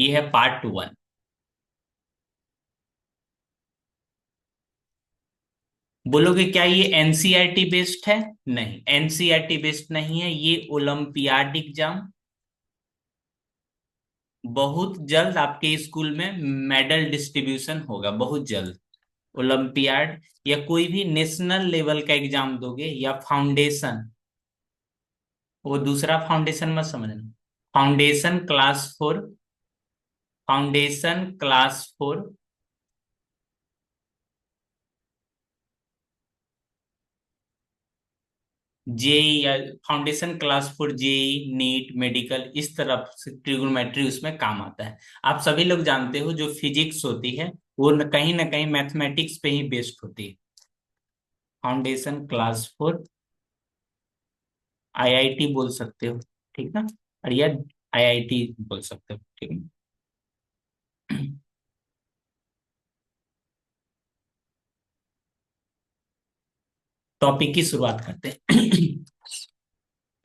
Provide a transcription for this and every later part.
ये है पार्ट 1। बोलोगे क्या ये एनसीईआरटी बेस्ड है? नहीं, एनसीईआरटी बेस्ड नहीं है ये। ओलंपियाड एग्जाम बहुत जल्द आपके स्कूल में मेडल डिस्ट्रीब्यूशन होगा, बहुत जल्द। ओलंपियाड या कोई भी नेशनल लेवल का एग्जाम दोगे या फाउंडेशन, वो दूसरा फाउंडेशन मत समझना। Foundation class 4, foundation class 4, JEE या foundation class 4, JEE, NEET, medical, इस तरफ से ट्रिग्नोमेट्री उसमें काम आता है। आप सभी लोग जानते हो जो फिजिक्स होती है वो कहीं ना कहीं मैथमेटिक्स पे ही बेस्ड होती है। फाउंडेशन क्लास 4 आईआईटी बोल सकते हो, ठीक ना? और या आईआईटी बोल सकते हो, ठीक है। टॉपिक की शुरुआत करते हैं।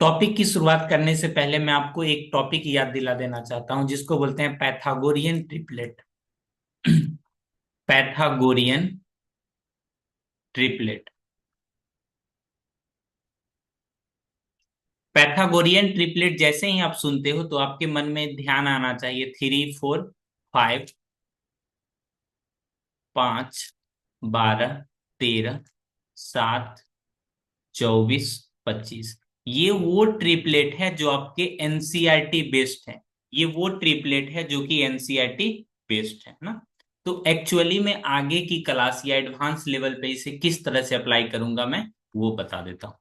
टॉपिक की शुरुआत करने से पहले मैं आपको एक टॉपिक याद दिला देना चाहता हूं जिसको बोलते हैं Pythagorean triplet. Pythagorean triplet. Pythagorean triplet जैसे ही आप सुनते हो तो आपके मन में ध्यान आना चाहिए 3, 4, 5, 5, 12, 13, 7, 24, 25। ये वो ट्रिपलेट है जो आपके एनसीईआरटी बेस्ड है। ये वो ट्रिपलेट है जो कि एनसीईआरटी बेस्ड है ना। तो एक्चुअली में आगे की क्लास या एडवांस लेवल पे इसे किस तरह से अप्लाई करूंगा मैं वो बता देता हूँ।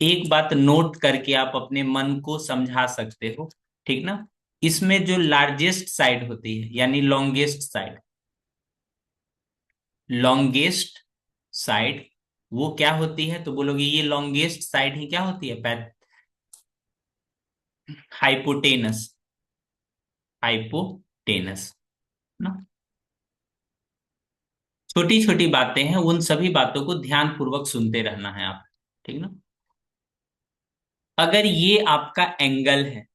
एक बात नोट करके आप अपने मन को समझा सकते हो, ठीक ना? इसमें जो लार्जेस्ट साइड होती है यानी लॉन्गेस्ट साइड, लॉन्गेस्ट साइड वो क्या होती है? तो बोलोगे ये लॉन्गेस्ट साइड ही क्या होती है? हाइपोटेनस। हाइपोटेनस ना। छोटी छोटी बातें हैं, उन सभी बातों को ध्यान पूर्वक सुनते रहना है आप, ठीक ना? अगर ये आपका एंगल है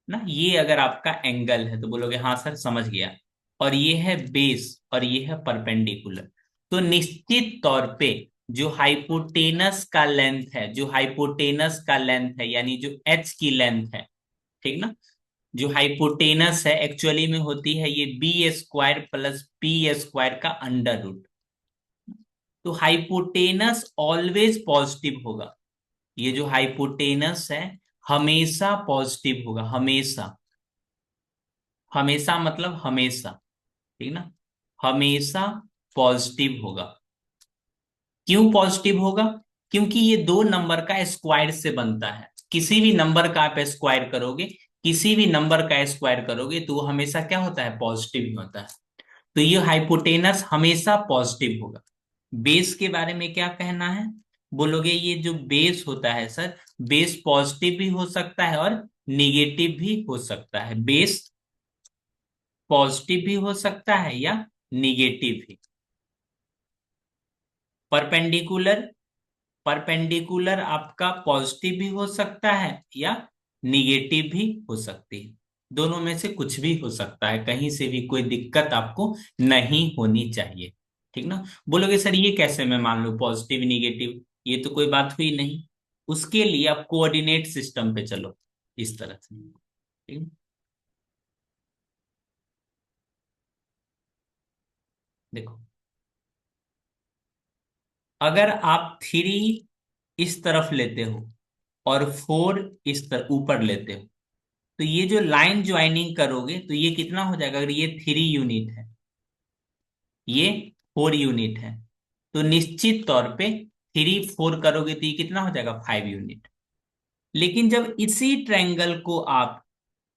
ना, ये अगर आपका एंगल है तो बोलोगे हाँ सर समझ गया। और ये है बेस और ये है परपेंडिकुलर। तो निश्चित तौर पे जो हाइपोटेनस का लेंथ है, जो हाइपोटेनस का लेंथ है यानी जो एच की लेंथ है, ठीक ना? जो हाइपोटेनस है एक्चुअली में होती है ये b² + p² का अंडर रूट। तो हाइपोटेनस ऑलवेज पॉजिटिव होगा। ये जो हाइपोटेनस है हमेशा पॉजिटिव होगा, हमेशा। हमेशा मतलब हमेशा, ठीक ना? हमेशा पॉजिटिव होगा। क्यों पॉजिटिव होगा? क्योंकि ये दो नंबर का स्क्वायर से बनता है। किसी भी नंबर का आप स्क्वायर करोगे, किसी भी नंबर का स्क्वायर करोगे तो वो हमेशा क्या होता है? पॉजिटिव ही होता है। तो ये हाइपोटेनस हमेशा पॉजिटिव होगा। बेस के बारे में क्या कहना है? बोलोगे ये जो बेस होता है सर, बेस पॉजिटिव भी हो सकता है और निगेटिव भी हो सकता है। बेस पॉजिटिव भी हो सकता है या निगेटिव भी। परपेंडिकुलर, परपेंडिकुलर आपका पॉजिटिव भी हो सकता है या निगेटिव भी हो सकती है। दोनों में से कुछ भी हो सकता है, कहीं से भी कोई दिक्कत आपको नहीं होनी चाहिए, ठीक ना? बोलोगे सर ये कैसे मैं मान लूं पॉजिटिव निगेटिव, ये तो कोई बात हुई नहीं। उसके लिए आप कोऑर्डिनेट सिस्टम पे चलो, इस तरह से, ठीक है? देखो, अगर आप 3 इस तरफ लेते हो और 4 इस तरफ ऊपर लेते हो तो ये जो लाइन ज्वाइनिंग करोगे तो ये कितना हो जाएगा? अगर ये 3 यूनिट है, ये 4 यूनिट है, तो निश्चित तौर पे 3 4 करोगे तो ये कितना हो जाएगा? 5 यूनिट। लेकिन जब इसी ट्रायंगल को आप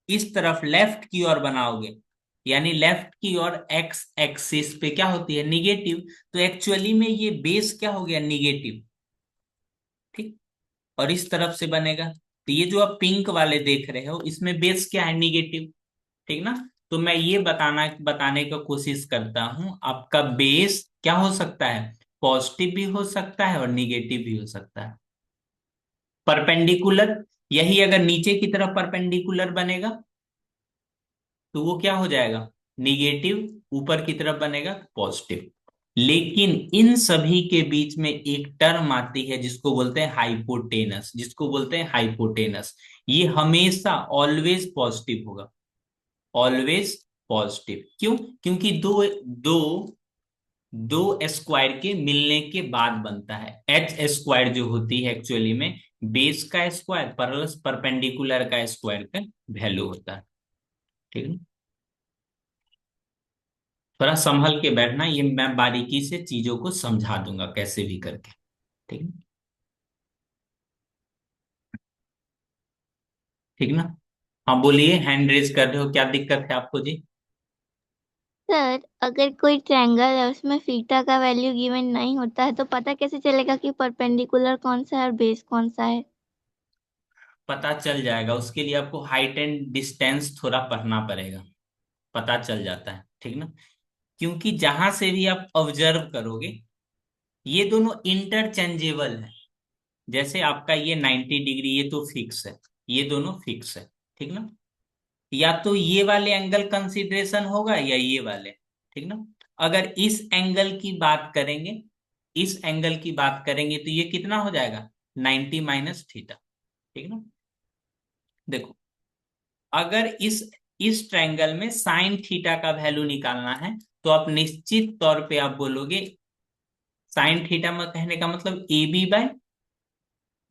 इस तरफ लेफ्ट की ओर बनाओगे, यानी लेफ्ट की ओर एक्स एक्सिस पे क्या होती है? निगेटिव। तो एक्चुअली में ये बेस क्या हो गया? निगेटिव, ठीक? और इस तरफ से बनेगा तो ये जो आप पिंक वाले देख रहे हो इसमें बेस क्या है? निगेटिव, ठीक ना? तो मैं ये बताने का कोशिश करता हूं आपका बेस क्या हो सकता है? पॉजिटिव भी हो सकता है और निगेटिव भी हो सकता है। परपेंडिकुलर, यही अगर नीचे की तरफ परपेंडिकुलर बनेगा तो वो क्या हो जाएगा, निगेटिव, ऊपर की तरफ बनेगा पॉजिटिव। लेकिन इन सभी के बीच में एक टर्म आती है जिसको बोलते हैं हाइपोटेनस, जिसको बोलते हैं हाइपोटेनस। ये हमेशा ऑलवेज पॉजिटिव होगा, ऑलवेज पॉजिटिव। क्यों? क्योंकि दो दो दो स्क्वायर के मिलने के बाद बनता है। एच स्क्वायर जो होती है एक्चुअली में बेस का स्क्वायर प्लस परपेंडिकुलर का स्क्वायर का वैल्यू होता है। ठीक है, थोड़ा संभल के बैठना, ये मैं बारीकी से चीजों को समझा दूंगा कैसे भी करके। ठीक है, ठीक ना। हाँ बोलिए, हैंड रेज कर रहे हो, क्या दिक्कत है आपको जी? सर, अगर कोई ट्रायंगल है उसमें थीटा का वैल्यू गिवन नहीं होता है तो पता कैसे चलेगा कि परपेंडिकुलर कौन सा है और बेस कौन सा है? पता चल जाएगा, उसके लिए आपको हाइट एंड डिस्टेंस थोड़ा पढ़ना पड़ेगा, पता चल जाता है। ठीक ना, क्योंकि जहां से भी आप ऑब्जर्व करोगे ये दोनों इंटरचेंजेबल है। जैसे आपका ये 90 डिग्री, ये तो फिक्स है, ये दोनों फिक्स है। ठीक ना, या तो ये वाले एंगल कंसीडरेशन होगा या ये वाले। ठीक ना, अगर इस एंगल की बात करेंगे, इस एंगल की बात करेंगे तो ये कितना हो जाएगा, 90 - थीटा। ठीक ना, देखो, अगर इस ट्रायंगल में साइन थीटा का वैल्यू निकालना है तो आप निश्चित तौर पे आप बोलोगे साइन थीटा में, कहने का मतलब ए बी बाय,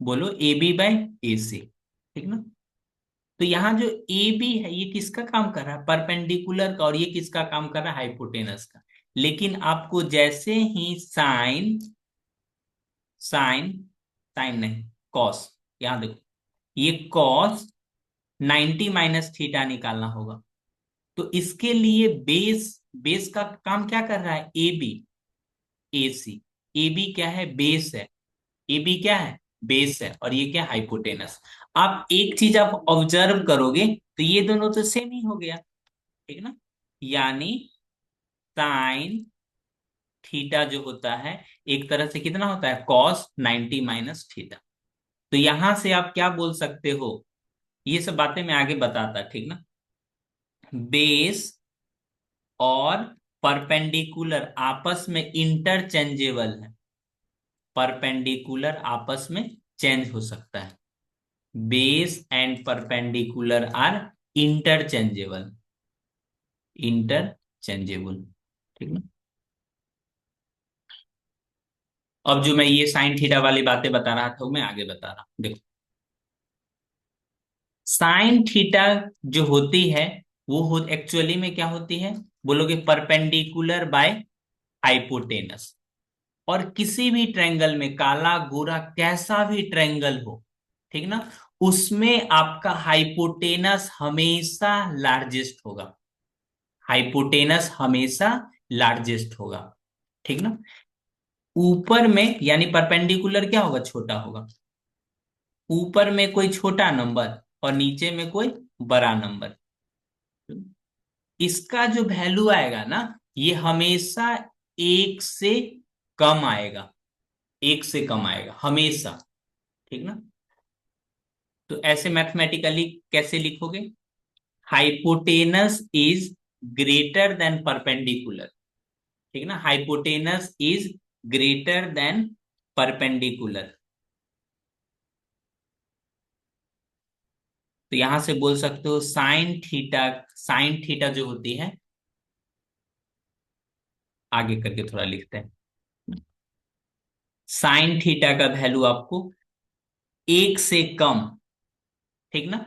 बोलो ए बी बाय ए सी। ठीक ना, तो यहाँ जो ए बी है ये किसका काम कर रहा है, परपेंडिकुलर का, और ये किसका काम कर रहा है, हाइपोटेनस का। लेकिन आपको जैसे ही साइन साइन साइन नहीं, कॉस, यहाँ देखो, ये कॉस 90 - थीटा निकालना होगा। तो इसके लिए बेस, बेस का काम क्या कर रहा है, A B A C. A B क्या है, बेस है, ए बी क्या है, बेस है, और ये क्या, हाइपोटेनस। आप एक चीज आप ऑब्जर्व करोगे तो ये दोनों तो सेम ही हो गया। ठीक ना, यानी साइन थीटा जो होता है एक तरह से कितना होता है, कॉस 90 - थीटा। तो यहां से आप क्या बोल सकते हो, ये सब बातें मैं आगे बताता, ठीक ना। बेस और परपेंडिकुलर आपस में इंटरचेंजेबल है, परपेंडिकुलर आपस में चेंज हो सकता है। Base and perpendicular are interchangeable, interchangeable. ठीक ना, अब जो मैं ये साइन थीटा वाली बातें बता रहा था वो मैं आगे बता रहा हूं, देखो। साइन थीटा जो होती है वो हो एक्चुअली में क्या होती है, बोलोगे परपेंडिकुलर बाय हाइपोटेनस। और किसी भी ट्रायंगल में, काला गोरा कैसा भी ट्रायंगल हो, ठीक ना, उसमें आपका हाइपोटेनस हमेशा लार्जेस्ट होगा, हाइपोटेनस हमेशा लार्जेस्ट होगा। ठीक ना, ऊपर में यानी परपेंडिकुलर क्या होगा, छोटा होगा। ऊपर में कोई छोटा नंबर और नीचे में कोई बड़ा नंबर, इसका जो वैल्यू आएगा ना ये हमेशा एक से कम आएगा, एक से कम आएगा हमेशा। ठीक ना, तो ऐसे मैथमेटिकली कैसे लिखोगे, hypotenuse is greater than perpendicular. ठीक ना, hypotenuse is greater than perpendicular. तो यहां से बोल सकते हो साइन थीटा, साइन थीटा जो होती है, आगे करके थोड़ा लिखते हैं, साइन थीटा का वैल्यू आपको एक से कम, ठीक ना,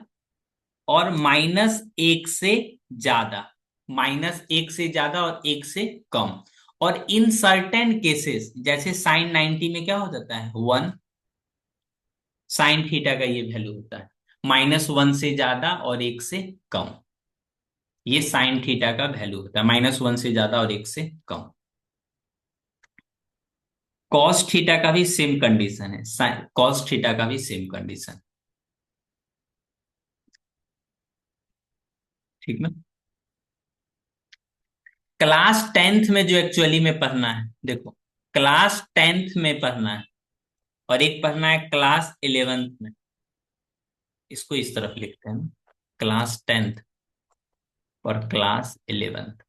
और -1 से ज्यादा, -1 से ज्यादा और 1 से कम। और इन सर्टेन केसेस जैसे साइन 90 में क्या हो जाता है, 1, साइन थीटा का ये वैल्यू होता है, -1 से ज्यादा और 1 से कम। ये साइन थीटा का वैल्यू होता है, -1 से ज्यादा और 1 से कम। कॉस थीटा का भी सेम कंडीशन है, कॉस थीटा का भी सेम कंडीशन। ठीक ना, क्लास 10th में जो एक्चुअली में पढ़ना है, देखो, क्लास 10th में पढ़ना है और एक पढ़ना है क्लास 11th में। इसको इस तरफ लिखते हैं ना, क्लास 10th और क्लास 11th।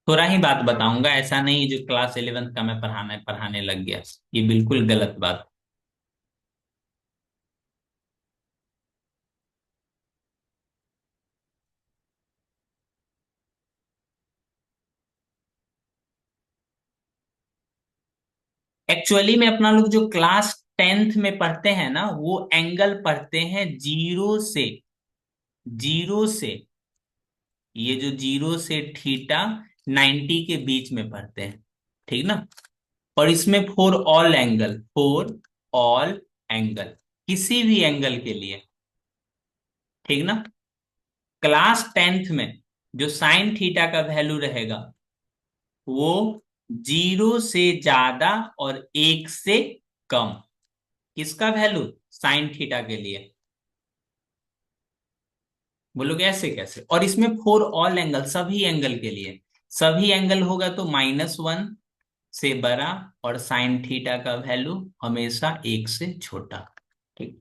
थोड़ा ही बात बताऊंगा, ऐसा नहीं जो क्लास 11th का मैं पढ़ाने लग गया, ये बिल्कुल गलत बात। एक्चुअली में अपना लोग जो क्लास 10th में पढ़ते हैं ना, वो एंगल पढ़ते हैं जीरो से, जीरो से, ये जो जीरो से थीटा 90 के बीच में पढ़ते हैं, ठीक ना। और इसमें for all angle, for all angle, किसी भी एंगल के लिए, ठीक ना। क्लास 10th में जो साइन थीटा का वैल्यू रहेगा वो जीरो से ज्यादा और एक से कम। किसका वैल्यू? साइन थीटा के लिए। बोलोगे ऐसे कैसे? और इसमें फॉर ऑल एंगल, सभी एंगल के लिए, सभी एंगल होगा तो -1 से बड़ा, और साइन थीटा का वैल्यू हमेशा एक से छोटा। ठीक।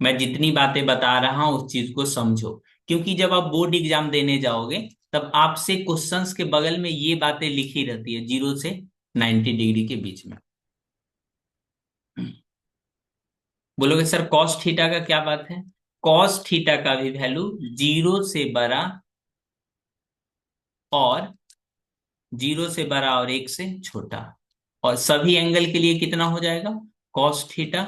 मैं जितनी बातें बता रहा हूं उस चीज को समझो, क्योंकि जब आप बोर्ड एग्जाम देने जाओगे तब आपसे क्वेश्चंस के बगल में ये बातें लिखी रहती है, जीरो से 90 डिग्री के बीच में। बोलोगे सर कॉस थीटा का क्या बात है? कॉस थीटा का भी वैल्यू जीरो से बड़ा और जीरो से बड़ा और एक से छोटा, और सभी एंगल के लिए कितना हो जाएगा? कॉस थीटा,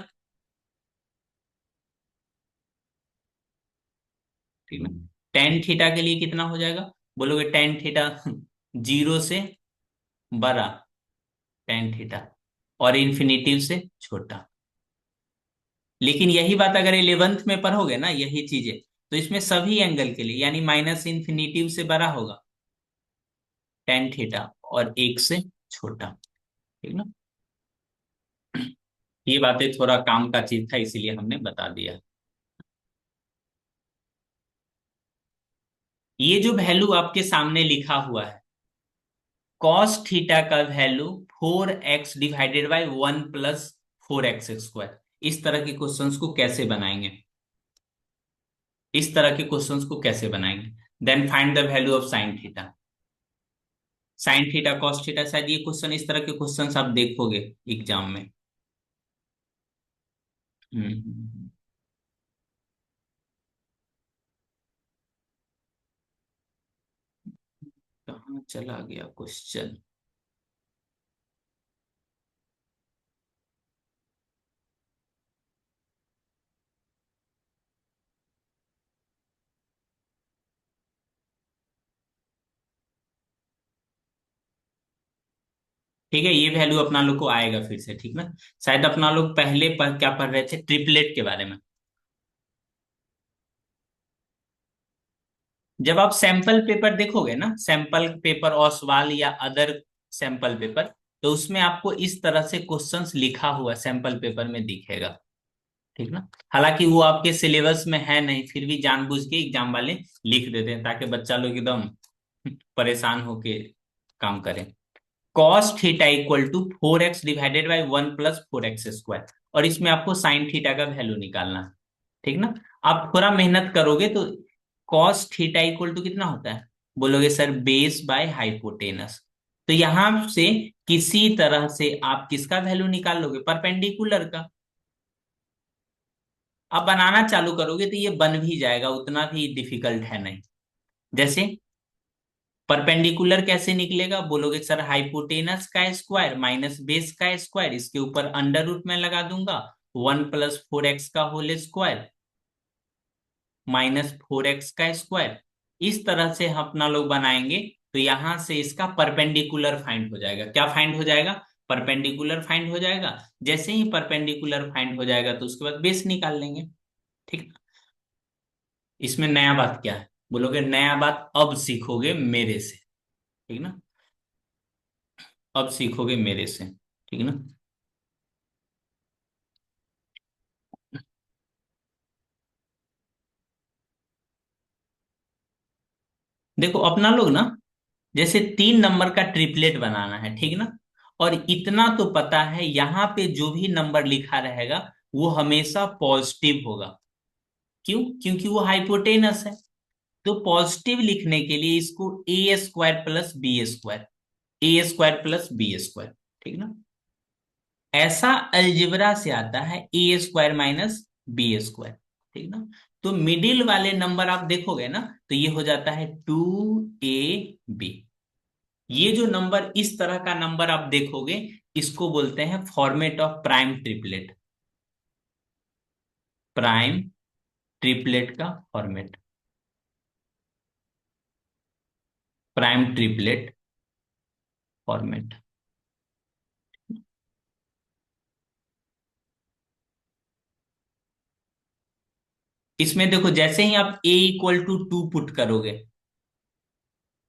ठीक है। टेन थीटा के लिए कितना हो जाएगा? बोलोगे टेन थीटा जीरो से बड़ा, टेन थीटा, और इन्फिनिटिव से छोटा। लेकिन यही बात अगर 11th में पढ़ोगे ना, यही चीजें, तो इसमें सभी एंगल के लिए यानी माइनस इन्फिनिटिव से बड़ा होगा टेन थीटा, और एक से छोटा, ठीक ना। ये बातें थोड़ा काम का चीज था, इसीलिए हमने बता दिया। ये जो वैल्यू आपके सामने लिखा हुआ है, कॉस थीटा का value 4x divided by 1 + 4x², इस तरह के क्वेश्चंस को कैसे बनाएंगे? इस तरह के क्वेश्चंस को कैसे बनाएंगे? Then find the value of sine theta. Sine theta cos theta, शायद ये क्वेश्चन, इस तरह के क्वेश्चंस आप देखोगे एग्जाम में। हम्म। कहाँ चला गया क्वेश्चन? ठीक है, ये वैल्यू अपना लोग को आएगा फिर से, ठीक ना। शायद अपना लोग पहले पर क्या पढ़ रहे थे, ट्रिपलेट के बारे में। जब आप सैंपल पेपर देखोगे ना, सैंपल पेपर ओसवाल या अदर सैंपल पेपर, तो उसमें आपको इस तरह से क्वेश्चंस लिखा हुआ सैंपल पेपर में दिखेगा, ठीक ना। हालांकि वो आपके सिलेबस में है नहीं, फिर भी जानबूझ के एग्जाम वाले लिख देते हैं ताकि बच्चा लोग एकदम परेशान होके काम करें। Cos theta equal to 4x divided by 1 + 4x², और इसमें आपको साइन थीटा का वैल्यू निकालना है, ठीक ना। आप थोड़ा मेहनत करोगे तो कॉस थीटा इक्वल टू कितना होता है? बोलोगे सर बेस बाय हाइपोटेनस। तो यहां से किसी तरह से आप किसका वैल्यू निकाल लोगे? परपेंडिकुलर का। आप बनाना चालू करोगे तो ये बन भी जाएगा, उतना भी डिफिकल्ट है नहीं। जैसे परपेंडिकुलर कैसे निकलेगा? बोलोगे सर हाइपोटेनस का स्क्वायर माइनस बेस का स्क्वायर, इसके ऊपर अंडर रूट में लगा दूंगा, 1 + 4x का होल स्क्वायर -4x²। इस तरह से हम अपना लोग बनाएंगे, तो यहां से इसका परपेंडिकुलर फाइंड हो जाएगा। क्या फाइंड हो जाएगा? परपेंडिकुलर फाइंड हो जाएगा। जैसे ही परपेंडिकुलर फाइंड हो जाएगा तो उसके बाद बेस निकाल लेंगे, ठीक। इसमें नया बात क्या है? बोलोगे नया बात अब सीखोगे मेरे से, ठीक ना। अब सीखोगे मेरे से, ठीक ना। देखो अपना लोग ना, जैसे 3 नंबर का ट्रिपलेट बनाना है, ठीक ना। और इतना तो पता है, यहाँ पे जो भी नंबर लिखा रहेगा वो हमेशा पॉजिटिव होगा। क्यों? क्योंकि वो हाइपोटेनस है। तो पॉजिटिव लिखने के लिए इसको ए स्क्वायर प्लस बी स्क्वायर, ए स्क्वायर प्लस बी स्क्वायर, ठीक ना। ऐसा अलजेब्रा से आता है A square minus B square, ठीक ना। तो मिडिल वाले नंबर आप देखोगे ना, तो ये हो जाता है 2ab। ये जो नंबर, इस तरह का नंबर आप देखोगे, इसको बोलते हैं format of prime triplet. Prime triplet का फॉर्मेट, प्राइम ट्रिपलेट फॉर्मेट। इसमें देखो, जैसे ही आप a इक्वल टू 2 पुट करोगे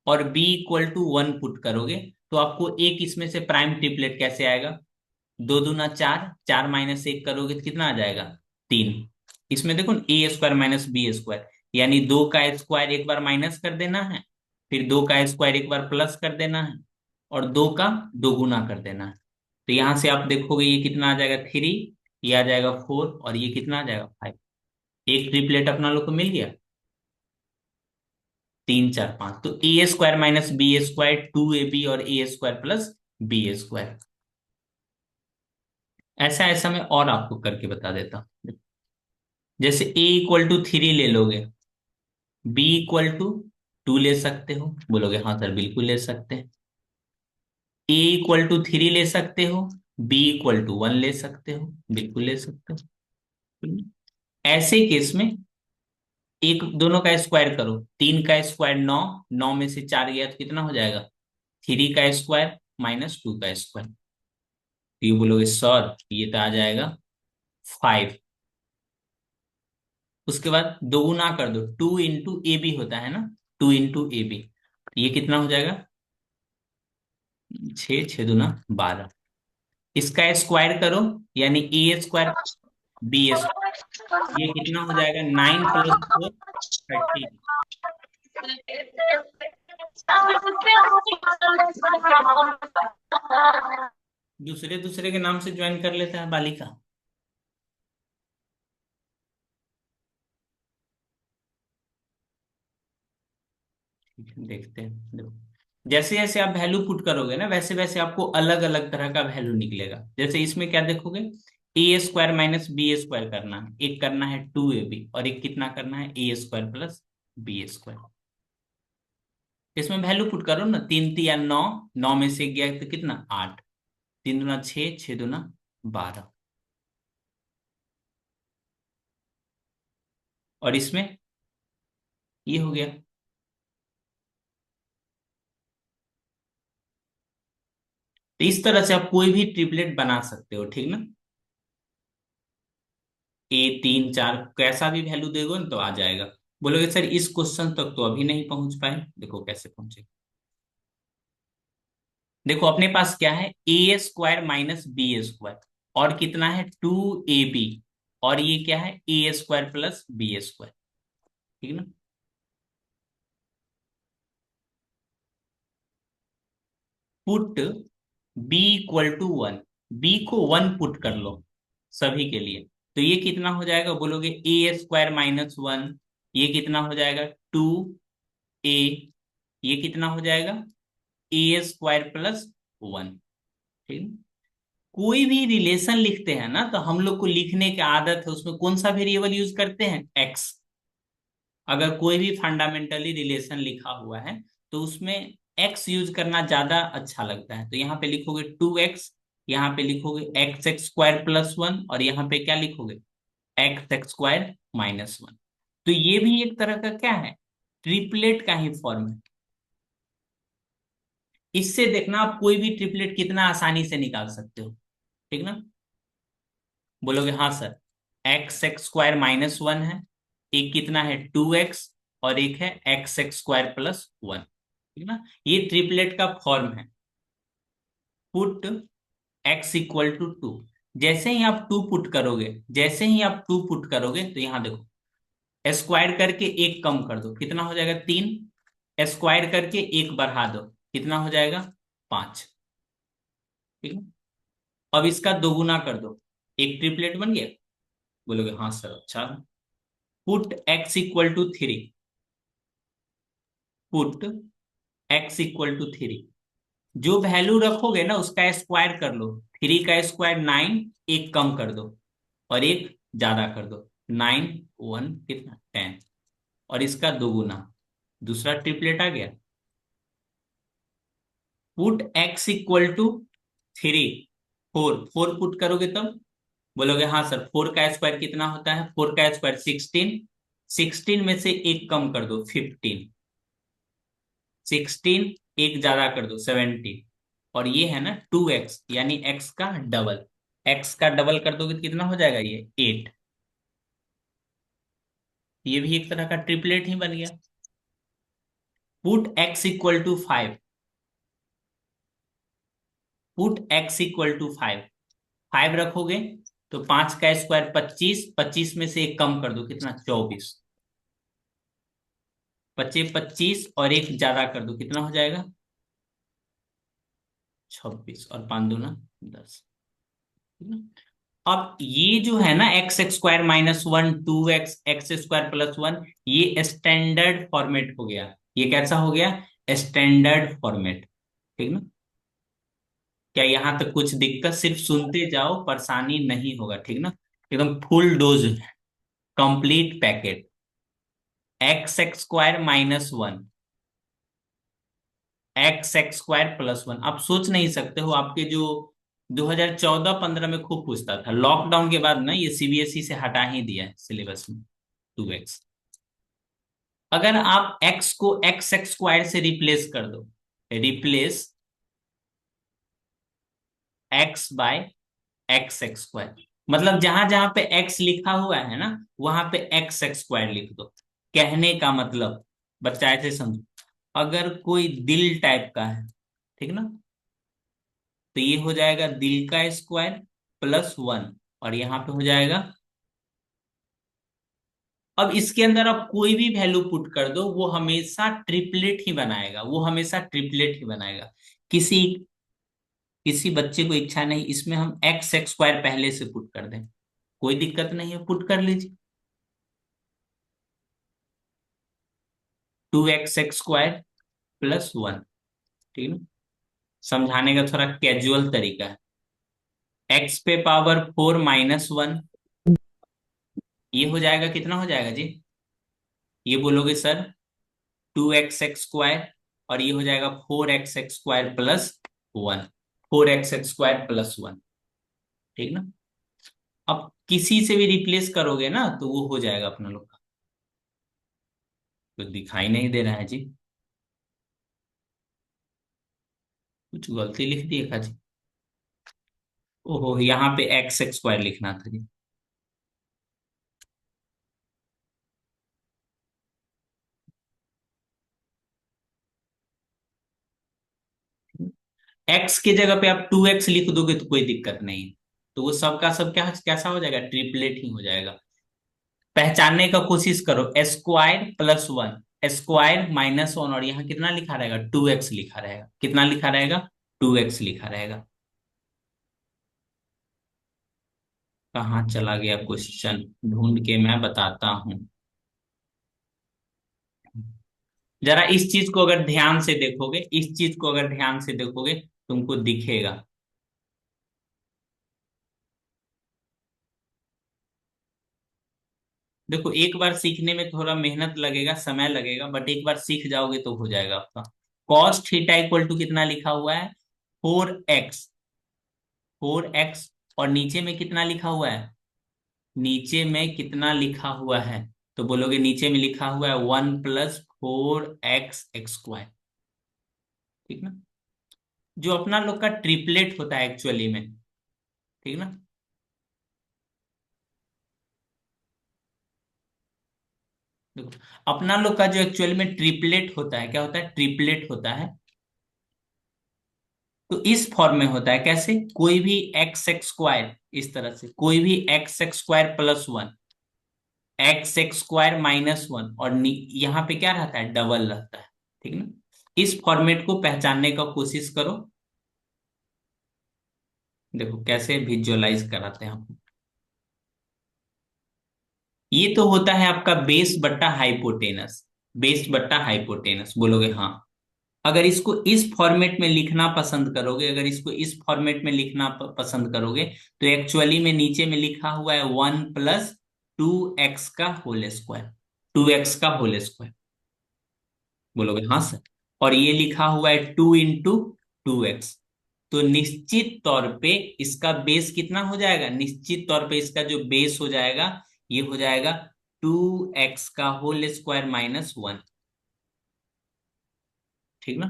और b इक्वल टू 1 पुट करोगे, तो आपको एक इसमें से प्राइम ट्रिपलेट कैसे आएगा? दो दूना चार, चार माइनस एक करोगे तो कितना आ जाएगा? 3। इसमें देखो ए स्क्वायर माइनस बी स्क्वायर, यानी दो का स्क्वायर एक बार माइनस कर देना है, फिर दो का स्क्वायर एक बार प्लस कर देना है, और दो का दो गुना कर देना है। तो यहां से आप देखोगे ये कितना आ जाएगा? 3। ये आ जाएगा 4, और ये कितना आ जाएगा? 5। एक ट्रिपलेट अपना लोग को मिल गया। 3 4 5, तो a square minus B square 2ab, और a square plus B square. ऐसा ऐसा मैं और आपको करके बता देता हूँ। जैसे a इक्वल टू 3 ले लोगे, b इक्वल टू 2 ले सकते हो, बोलोगे हाँ सर बिल्कुल ले सकते हैं। a इक्वल टू 3 ले सकते हो, b इक्वल टू 1 ले सकते हो, बिल्कुल ले सकते हो। ऐसे केस में एक दोनों का स्क्वायर करो, 3 का स्क्वायर 9, 9 में से 4 गया तो कितना हो जाएगा? 3 का स्क्वायर माइनस 2 का स्क्वायर। तो ये बोलोगे सर ये तो आ जाएगा 5। उसके बाद दो गुना कर दो, 2 इंटू ए बी होता है ना, 2 इंटू ए बी। ये कितना हो जाएगा? 6 6 दूना 12। इसका स्क्वायर करो, यानी ए स्क्वायर बी स्क्वायर, ये कितना हो जाएगा? 9 + 4 13। दूसरे दूसरे के नाम से ज्वाइन कर लेता है बालिका। ठीक है, देखते हैं। देखो, जैसे जैसे आप वैल्यू पुट करोगे ना, वैसे वैसे आपको अलग अलग तरह का वैल्यू निकलेगा। जैसे इसमें क्या देखोगे? ए स्क्वायर माइनस बी स्क्वायर करना है, एक करना है 2ab, और एक कितना करना है? A square plus B square. इसमें वैल्यू पुट करो ना, 3 3 या 9, 9 में से गया तो कितना? 8। 3 दूना 6, 6 दूना 12। और इसमें ये हो गया। तो इस तरह से आप कोई भी ट्रिपलेट बना सकते हो, ठीक ना। a 3 4 कैसा भी वैल्यू दोगे ना तो आ जाएगा। बोलोगे सर इस क्वेश्चन तक तो अभी नहीं पहुंच पाए, देखो कैसे पहुंचे। देखो अपने पास क्या है? A square minus B square, और कितना है? 2ab, और ये क्या है? A square plus B square, ठीक ना। Put b equal to 1, b को 1 पुट कर लो सभी के लिए। तो ये कितना हो जाएगा? बोलोगे ए स्क्वायर माइनस 1, ये कितना हो जाएगा? 2a। ये कितना हो जाएगा? ए स्क्वायर प्लस 1, ठीक। कोई भी रिलेशन लिखते हैं ना, तो हम लोग को लिखने की आदत है, उसमें कौन सा वेरिएबल यूज करते हैं? एक्स। अगर कोई भी फंडामेंटली रिलेशन लिखा हुआ है, तो उसमें एक्स यूज करना ज्यादा अच्छा लगता है। तो यहाँ पे लिखोगे 2x, यहाँ पे लिखोगे x² + 1, और यहाँ पे क्या लिखोगे? x² - 1। तो ये भी एक तरह का क्या है? ट्रिपलेट का ही फॉर्म है। इससे देखना आप कोई भी ट्रिपलेट कितना आसानी से निकाल सकते हो, ठीक ना। बोलोगे हाँ सर, x² - 1 है, एक कितना है? 2x, और एक है x² + 1, ठीक ना। ये ट्रिपलेट का फॉर्म है। Put x = 2। जैसे ही आप 2 पुट करोगे, जैसे ही आप 2 पुट करोगे, तो यहां देखो, स्क्वायर करके एक कम कर दो, कितना हो जाएगा? 3। स्क्वायर करके एक बढ़ा दो, कितना हो जाएगा? 5, ठीक है। अब इसका दोगुना कर दो, एक ट्रिपलेट बन गया। बोलोगे हाँ सर अच्छा। Put X equal to 3, put X equal to 3, जो वैल्यू रखोगे ना उसका स्क्वायर कर लो। 3 का स्क्वायर 9, एक कम कर दो और एक ज्यादा कर दो। 9 1 कितना 10, और इसका दोगुना, दूसरा ट्रिपलेट आ गया। Put X equal to 3, 4, 4 put करोगे तब बोलोगे हाँ सर 4 का स्क्वायर कितना होता है, 4 का स्क्वायर 16, 16 में से एक कम कर दो 15, 16 एक ज्यादा कर दो 17, और ये है ना 2x यानी x का डबल, x का डबल कर दोगे तो कितना हो जाएगा ये 8। ये भी एक तरह का ट्रिपलेट ही बन गया। Put x equal to 5, put x equal to 5, 5 रखोगे तो 5 का स्क्वायर 25, 25 में से एक कम कर दो कितना 24, 25 25 और एक ज्यादा कर दो कितना हो जाएगा 26, और 5 दूना 10। अब ये जो है ना x square -1, 2x x square +1, ये स्टैंडर्ड फॉर्मेट हो गया। ये कैसा हो गया स्टैंडर्ड फॉर्मेट, ठीक ना। क्या यहाँ तक कुछ दिक्कत, सिर्फ सुनते जाओ परेशानी नहीं होगा, ठीक ना। एकदम full dose complete packet. X square -1, x square +1, आप सोच नहीं सकते हो। आपके जो 2014-15 में खूब पूछता था, लॉकडाउन के बाद ना ये सीबीएसई से हटा ही दिया है सिलेबस में 2x। अगर आप x को एक्स स्क्वायर से रिप्लेस कर दो, replace x by X square, मतलब जहां जहां पे x लिखा हुआ है ना वहां पे एक्स स्क्वायर लिख दो। कहने का मतलब, बच्चा ऐसे समझो, अगर कोई दिल टाइप का है, ठीक ना, तो ये हो जाएगा दिल का स्क्वायर +1, और यहां पे हो जाएगा। अब इसके अंदर आप कोई भी वैल्यू पुट कर दो वो हमेशा ट्रिपलेट ही बनाएगा, वो हमेशा ट्रिपलेट ही बनाएगा। किसी किसी बच्चे को इच्छा नहीं इसमें हम एक्स स्क्वायर पहले से पुट कर दें, कोई दिक्कत नहीं है, पुट कर लीजिए 2x स्क्वायर +1, ठीक है। समझाने का थोड़ा कैजुअल तरीका है। एक्स पे पावर 4-1, ये हो जाएगा कितना हो जाएगा जी, ये बोलोगे सर 2x स्क्वायर, और ये हो जाएगा 4x स्क्वायर +1, 4x स्क्वायर +1, ठीक ना। अब किसी से भी रिप्लेस करोगे ना तो वो हो जाएगा अपना लोग का। तो दिखाई नहीं दे रहा है जी, कुछ गलती लिख दी है जी। ओहो, यहाँ पे एक्स स्क्वायर लिखना था जी। एक्स की जगह पे आप 2x लिख दोगे तो कोई दिक्कत नहीं है। तो वो सबका सब क्या कैसा हो जाएगा ट्रिपलेट ही हो जाएगा। पहचानने का कोशिश करो, स्क्वायर +1, स्क्वायर -1, और यहाँ कितना लिखा रहेगा 2x लिखा रहेगा, कितना लिखा रहेगा 2x लिखा रहेगा। कहाँ चला गया क्वेश्चन, ढूंढ के मैं बताता हूँ। जरा इस चीज को अगर ध्यान से देखोगे, इस चीज को अगर ध्यान से देखोगे तुमको दिखेगा। देखो एक बार सीखने में थोड़ा मेहनत लगेगा, समय लगेगा, बट एक बार सीख जाओगे तो हो जाएगा आपका। कॉस थीटा इक्वल टू कितना लिखा हुआ है 4x, 4x, और नीचे में कितना लिखा हुआ है, नीचे में कितना लिखा हुआ है, तो बोलोगे नीचे में लिखा हुआ है 1 + 4x स्क्वायर, ठीक ना। जो अपना लोग का ट्रिपलेट होता है एक्चुअली में, ठीक ना। देखो अपना लोग का जो एक्चुअल में ट्रिपलेट होता है, क्या होता है ट्रिपलेट होता है, तो इस फॉर्म में होता है कैसे, कोई भी एक्स स्क्वायर, इस तरह से कोई भी x स्क्वायर +1, x स्क्वायर -1, और यहाँ पे क्या रहता है डबल रहता है, ठीक ना। इस फॉर्मेट को पहचानने का कोशिश करो। देखो कैसे विजुअलाइज कराते हैं हम। ये तो होता है आपका बेस बट्टा हाइपोटेनस। बेस बट्टा हाइपोटेनस बोलोगे हाँ। अगर इसको इस फॉर्मेट में लिखना पसंद करोगे, अगर इसको इस फॉर्मेट में लिखना पसंद करोगे, तो एक्चुअली में नीचे में लिखा हुआ है 1 + 2x का होल स्क्वायर। 2x का होल स्क्वायर बोलोगे हाँ सर। और ये लिखा हुआ है 2 × 2x। तो निश्चित तौर पे इसका बेस कितना हो जाएगा, निश्चित तौर पे इसका जो बेस हो जाएगा, ये हो जाएगा 2x का होल स्क्वायर -1। ठीक ना।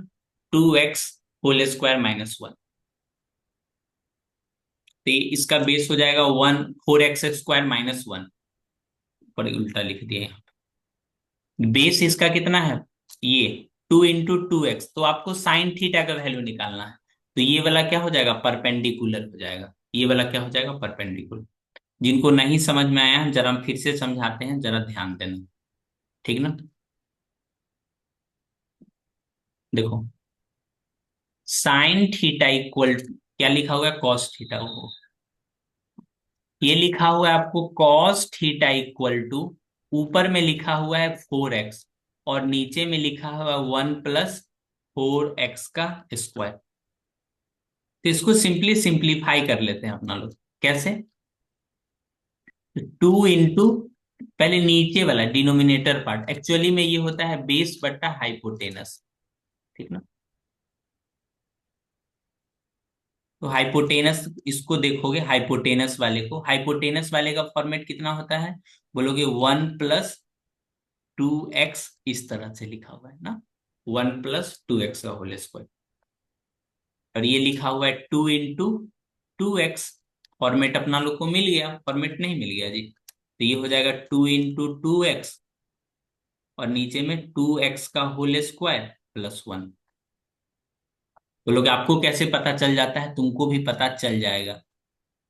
2x whole square -1। तो इसका बेस हो जाएगा 4x² - 1। पर उल्टा लिख दिया यहाँ। बेस इसका कितना है, ये 2 × 2x, तो आपको साइन थीटा का वैल्यू निकालना है। तो ये वाला क्या हो जाएगा, परपेंडिकुलर हो जाएगा। ये वाला क्या हो जाएगा, परपेंडिकुलर। जिनको नहीं समझ में आया जरा हम फिर से समझाते हैं, जरा ध्यान देना। ठीक ना। देखो, साइन थीटा इक्वल क्या लिखा हुआ है, कॉस थीटा। ये लिखा हुआ है आपको कॉस थीटा इक्वल टू, ऊपर में लिखा हुआ है 4x, और नीचे में लिखा हुआ है 1 + 4x का स्क्वायर। तो इसको सिंपली सिंप्लीफाई कर लेते हैं अपना लोग। कैसे, 2 × पहले नीचे वाला डिनोमिनेटर पार्ट, एक्चुअली में ये होता है बेस बट्टा हाइपोटेनस। ठीक ना। तो हाइपोटेनस, इसको देखोगे हाइपोटेनस वाले को, हाइपोटेनस वाले का फॉर्मेट कितना होता है, बोलोगे 1 + 2x, इस तरह से लिखा हुआ है ना। 1 + 2x का होल स्क्वायर। और ये लिखा हुआ है 2 × 2x। फॉर्मेट अपना लोग को मिल गया, फॉर्मेट नहीं मिल गया जी, तो ये हो जाएगा 2 × 2x, और नीचे में 2x का होल स्क्वायर +1। बोलोगे आपको कैसे पता चल जाता है, तुमको भी पता चल जाएगा।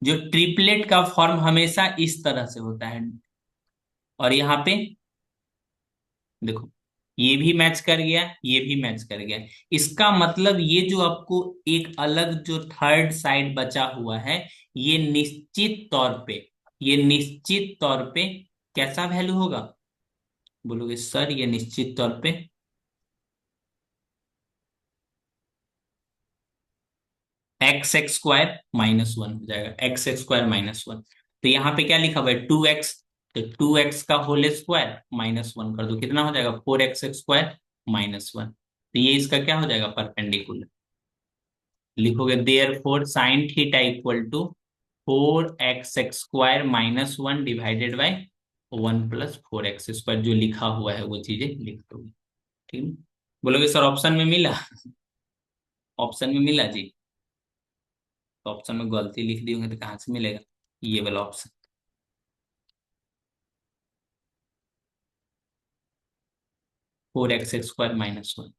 जो ट्रिपलेट का फॉर्म हमेशा इस तरह से होता है। और यहाँ पे देखो, ये भी मैच कर गया, ये भी मैच कर गया। इसका मतलब ये जो आपको एक अलग जो थर्ड साइड बचा हुआ है, ये निश्चित तौर पे, ये निश्चित तौर पे कैसा वैल्यू होगा, बोलोगे सर ये निश्चित तौर पे x² - 1 हो जाएगा। x² - 1, तो यहाँ पे क्या लिखा हुआ है 2x, तो 2x का होल स्क्वायर -1 कर दो, कितना हो जाएगा 4x² - 1। तो ये इसका क्या हो जाएगा, परपेंडिकुलर। लिखोगे therefore sine theta equal to 4x² - 1 divided by 1 + 4x², जो लिखा हुआ है वो चीजें लिख दोगे। ठीक है। बोलोगे सर ऑप्शन में मिला, ऑप्शन में मिला जी, तो ऑप्शन में गलती लिख दी होंगे तो कहाँ से मिलेगा, ये वाला ऑप्शन। 4x² - 1।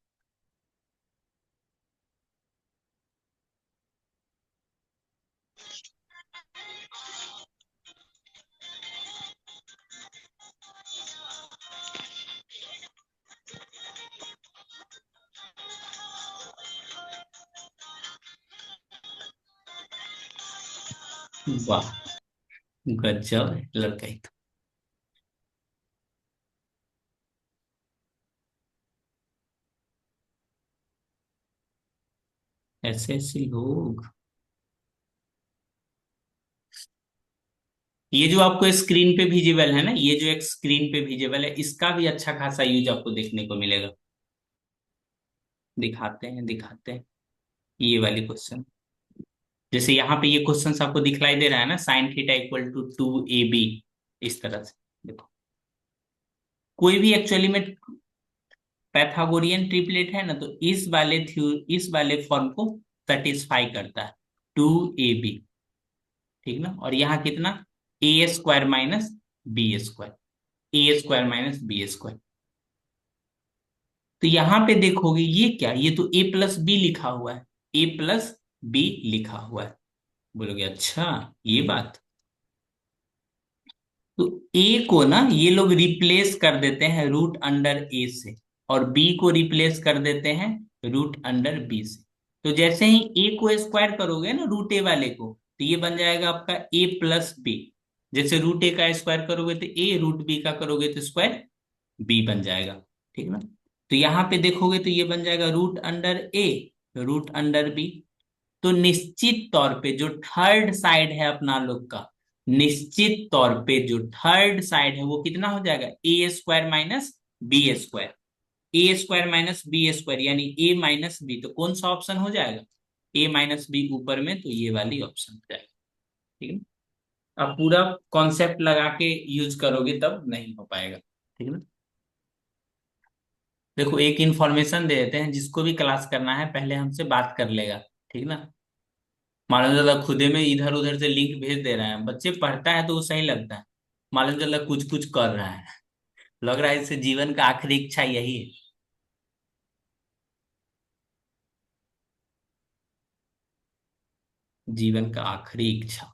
वाह, गजब है लड़का ही तो। ऐसे ऐसे लोग। ये जो आपको स्क्रीन पे विजिबल है ना, ये जो एक स्क्रीन पे विजिबल है, इसका भी अच्छा खासा यूज आपको देखने को मिलेगा। दिखाते हैं, दिखाते हैं। ये वाली क्वेश्चन, जैसे यहाँ पे ये क्वेश्चन आपको दिखलाई दे रहा है ना, sign theta equal to 2ab, इस तरह से। देखो, कोई भी एक्चुअली में पैथागोरियन ट्रिपलेट है ना, तो इस वाले फॉर्म को सेटिस्फाई करता है, 2ab। ठीक ना। और यहाँ कितना, a² - b², a² - b²। तो यहाँ पे देखोगे ये क्या, ये तो a + b लिखा हुआ है, a + b लिखा हुआ है। बोलोगे अच्छा ये बात। तो ए को ना ये लोग रिप्लेस कर देते हैं √अंडर a से, और बी को रिप्लेस कर देते हैं √अंडर b से। तो जैसे ही ए को स्क्वायर करोगे ना, √a वाले को, तो ये बन जाएगा आपका a + b। जैसे रूट ए का स्क्वायर करोगे तो ए, रूट बी का करोगे तो स्क्वायर बी बन जाएगा। ठीक ना। तो यहां पे देखोगे तो ये बन जाएगा रूट अंडर ए, रूट अंडर बी। तो निश्चित तौर पे जो थर्ड साइड है अपना लोग का, निश्चित तौर पे जो थर्ड साइड है वो कितना हो जाएगा, ए स्क्वायर माइनस बी स्क्वायर। ए स्क्वायर माइनस बी स्क्वायर यानी ए माइनस बी, तो कौन सा ऑप्शन हो जाएगा, ए माइनस बी ऊपर में, तो ये वाली ऑप्शन हो जाएगा। ठीक है। अब पूरा कॉन्सेप्ट लगा के यूज करोगे तब नहीं हो पाएगा। ठीक है ना। देखो एक इंफॉर्मेशन दे देते हैं, जिसको भी क्लास करना है पहले हमसे बात कर लेगा। ठीक ना। मालूम चला खुदे में इधर उधर से लिंक भेज दे रहा है, बच्चे पढ़ता है तो वो सही लगता है, मालूम चला कुछ कुछ कर रहा है, लग रहा है इससे जीवन का आखिरी इच्छा यही है। जीवन का आखिरी इच्छा,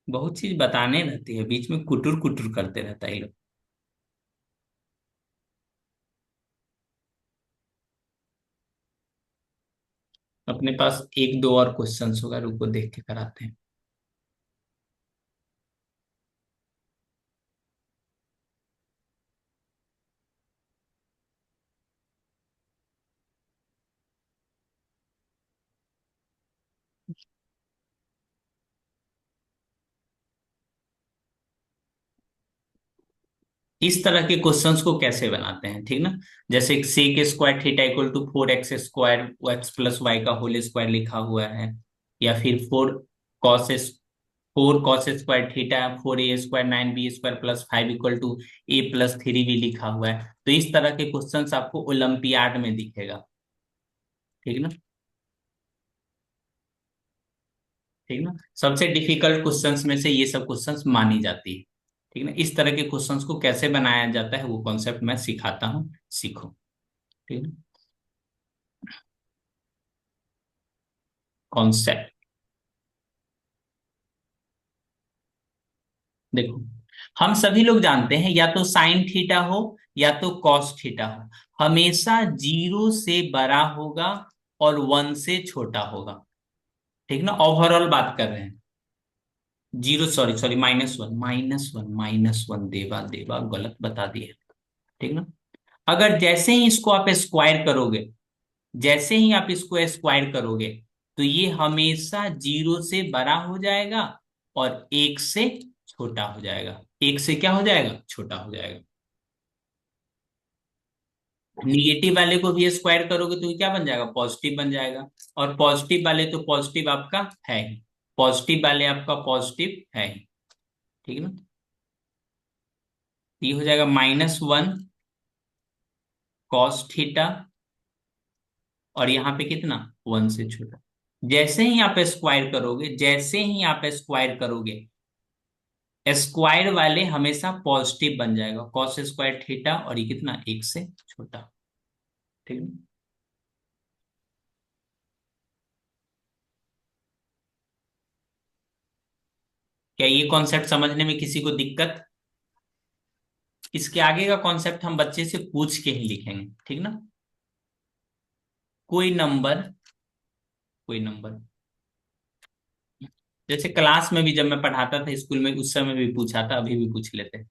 बहुत चीज बताने रहती है, बीच में कुटुर कुटुर करते रहता है ये लोग। अपने पास एक दो और क्वेश्चंस होगा, रुको देख के कराते हैं। इस तरह के क्वेश्चंस को कैसे बनाते हैं, ठीक ना। जैसे sec square theta equal to 4x square X plus Y का होल स्क्वायर लिखा हुआ है, या फिर cos 4 cos square theta 4a square 9b square plus 5 equal to a+3 भी लिखा हुआ है। तो इस तरह के क्वेश्चंस आपको ओलंपियाड में दिखेगा। ठीक ना। ठीक ना। सबसे डिफिकल्ट क्वेश्चंस में से ये सब क्वेश्चंस मानी जाती है। ठीक ना। इस तरह के क्वेश्चंस को कैसे बनाया जाता है वो कॉन्सेप्ट मैं सिखाता हूँ, सीखो। ठीक है। कॉन्सेप्ट देखो, हम सभी लोग जानते हैं या तो साइन थीटा हो या तो कॉस थीटा हो, हमेशा 0 से बड़ा होगा और 1 से छोटा होगा। ठीक ना। ओवरऑल बात कर रहे हैं। 0, सॉरी सॉरी, -1 -1 -1, देवा देवा गलत बता दिए। ठीक ना। अगर जैसे ही इसको आप स्क्वायर करोगे, जैसे ही आप इसको स्क्वायर करोगे, तो ये हमेशा 0 से बड़ा हो जाएगा और 1 से छोटा हो जाएगा। 1 से क्या हो जाएगा, छोटा हो जाएगा। निगेटिव वाले को भी स्क्वायर करोगे तो ये क्या बन जाएगा, पॉजिटिव बन जाएगा। और पॉजिटिव वाले तो पॉजिटिव आपका है ही, पॉजिटिव वाले आपका पॉजिटिव है ही। ठीक है ना। ये हो जाएगा -1 कॉस थीटा, और यहाँ पे कितना, 1 से छोटा। जैसे ही आप स्क्वायर करोगे, जैसे ही आप स्क्वायर करोगे, स्क्वायर वाले हमेशा पॉजिटिव बन जाएगा, कॉस स्क्वायर थीटा, और ये कितना, 1 से छोटा। ठीक है। क्या ये कॉन्सेप्ट समझने में किसी को दिक्कत। इसके आगे का कॉन्सेप्ट हम बच्चे से पूछ के ही लिखेंगे। ठीक ना। कोई नंबर, कोई नंबर, जैसे क्लास में भी जब मैं पढ़ाता था स्कूल में, उस समय भी पूछा था, अभी भी पूछ लेते हैं।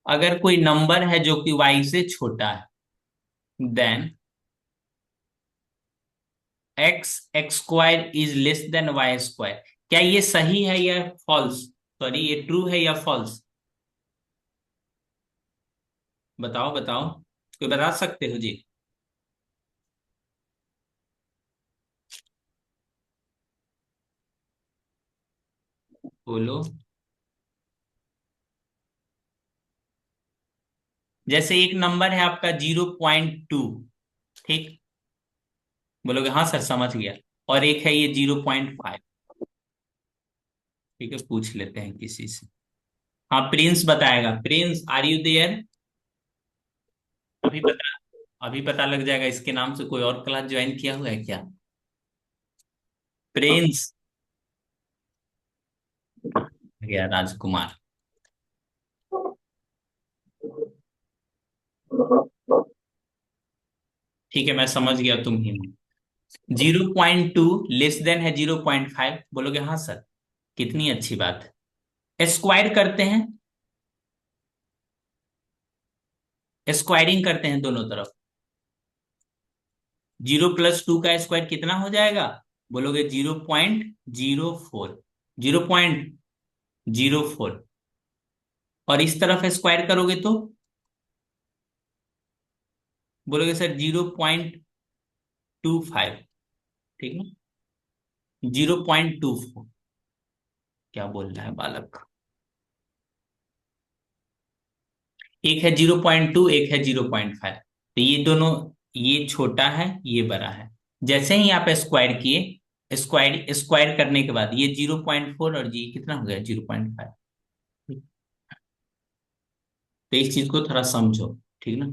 अगर कोई नंबर है जो कि y से छोटा है, then X square is less than Y square. क्या ये सही है या फॉल्स, सॉरी ये ट्रू है या फॉल्स, बताओ बताओ, कोई बता सकते हो जी। बोलो। जैसे एक नंबर है आपका 0.2, ठीक, बोलोगे हाँ सर समझ गया, और एक है ये 0.5। ठीक है, पूछ लेते हैं किसी से। हाँ प्रिंस बताएगा, प्रिंस आर यू देयर। अभी पता, अभी पता लग जाएगा, इसके नाम से कोई और क्लास ज्वाइन किया हुआ है क्या, प्रिंस। गया राजकुमार। ठीक है मैं समझ गया, तुम ही हो। 0.2 लेस देन है 0.5, बोलोगे हाँ सर। कितनी अच्छी बात है। स्क्वायर करते हैं, स्क्वायरिंग करते हैं दोनों तरफ। 0 + 2 का स्क्वायर कितना हो जाएगा? बोलोगे 0.04। 0.04। और इस तरफ स्क्वायर करोगे तो बोलोगे सर 0.25। ठीक ना? 0.24। क्या बोल रहा है बालक? एक है 0.2, एक है 0.5। तो ये दोनों, ये छोटा है, ये बड़ा है। जैसे ही आप स्क्वायर किए, स्क्वायर स्क्वायर करने के बाद ये 0.4 और जी कितना हो गया? 0.5। तो इस चीज को थोड़ा समझो, ठीक ना?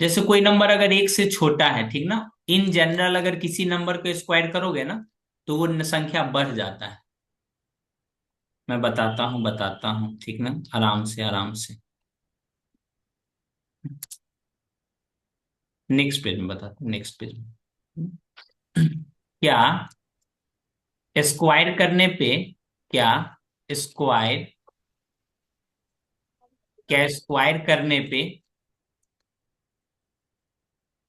जैसे कोई नंबर अगर एक से छोटा है, ठीक ना, इन जनरल अगर किसी नंबर को स्क्वायर करोगे ना, तो वो संख्या बढ़ जाता है। मैं बताता हूँ, ठीक ना, आराम से आराम से। नेक्स्ट पेज में बताता हूँ, नेक्स्ट पेज में। क्या स्क्वायर करने पे, क्या स्क्वायर क्या स्क्वायर करने पे,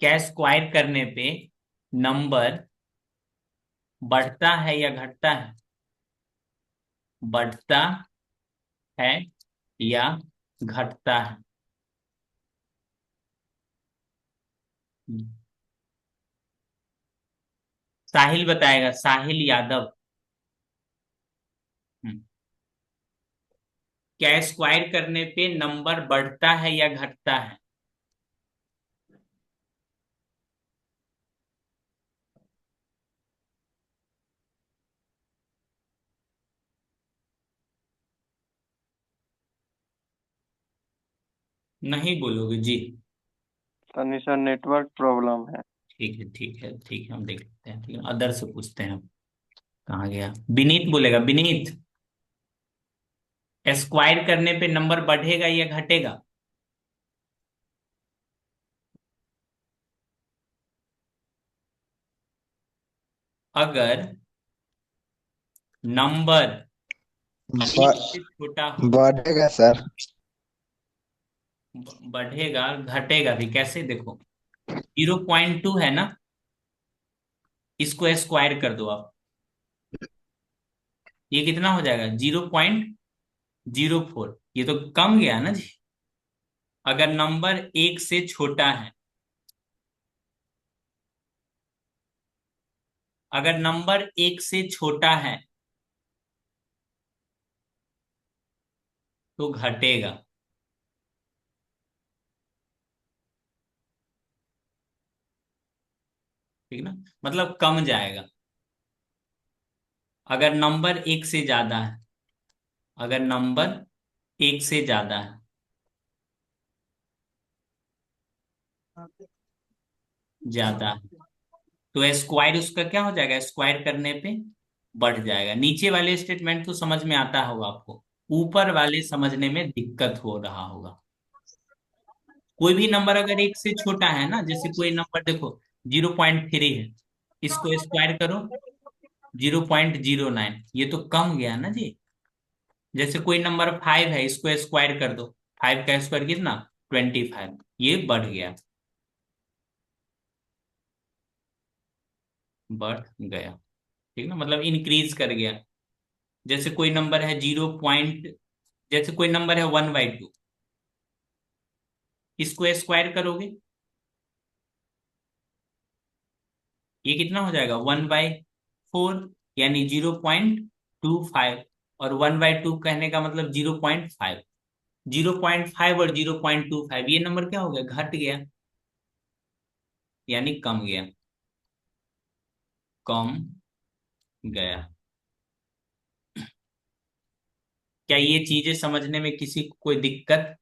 क्या स्क्वायर करने पे नंबर बढ़ता है या घटता है? बढ़ता है या घटता है? साहिल बताएगा, साहिल यादव। हम्म। क्या स्क्वायर करने पे नंबर बढ़ता है या घटता है? नहीं बोलोगे जी? सनी सर नेटवर्क प्रॉब्लम है। ठीक है, ठीक है, ठीक है, हम देख लेते हैं, ठीक है, अदर से पूछते हैं हम। कहाँ गया? विनीत बोलेगा, विनीत। स्क्वायर करने पे नंबर बढ़ेगा या घटेगा? अगर नंबर एक ब- से छोटा हो। बढ़ेगा सर। बढ़ेगा, घटेगा भी कैसे देखो? 0.2 है ना, इसको स्क्वायर कर दो आप। ये कितना हो जाएगा? 0.04। ये तो कम गया ना जी। अगर नंबर एक से छोटा है, अगर नंबर एक से छोटा है तो घटेगा। ठीक ना? मतलब कम जाएगा। अगर नंबर एक से ज्यादा है, अगर नंबर एक से ज्यादा है, ज्यादा है, तो स्क्वायर उसका क्या हो जाएगा? स्क्वायर करने पे बढ़ जाएगा। नीचे वाले स्टेटमेंट तो समझ में आता होगा आपको, ऊपर वाले समझने में दिक्कत हो रहा होगा। कोई भी नंबर अगर एक से छोटा है ना, जैसे कोई नंबर देखो 0.3 है, इसको स्क्वायर करो 0.09, ये तो कम गया ना जी। जैसे कोई नंबर 5 है, इसको स्क्वायर कर दो, 5 का स्क्वायर कितना? 25, ये बढ़ गया, बढ़ गया। ठीक ना, मतलब इंक्रीज कर गया। जैसे कोई नंबर है 0 पॉइंट, जैसे कोई नंबर है 1/2, इसको स्क्वायर करोगे, ये कितना हो जाएगा? 1/4, यानी 0.25। और 1/2 कहने का मतलब 0.5। 0.5 और 0.25, ये नंबर क्या हो गया? घट गया, यानी कम गया, कम गया। क्या ये चीजें समझने में किसी को कोई दिक्कत?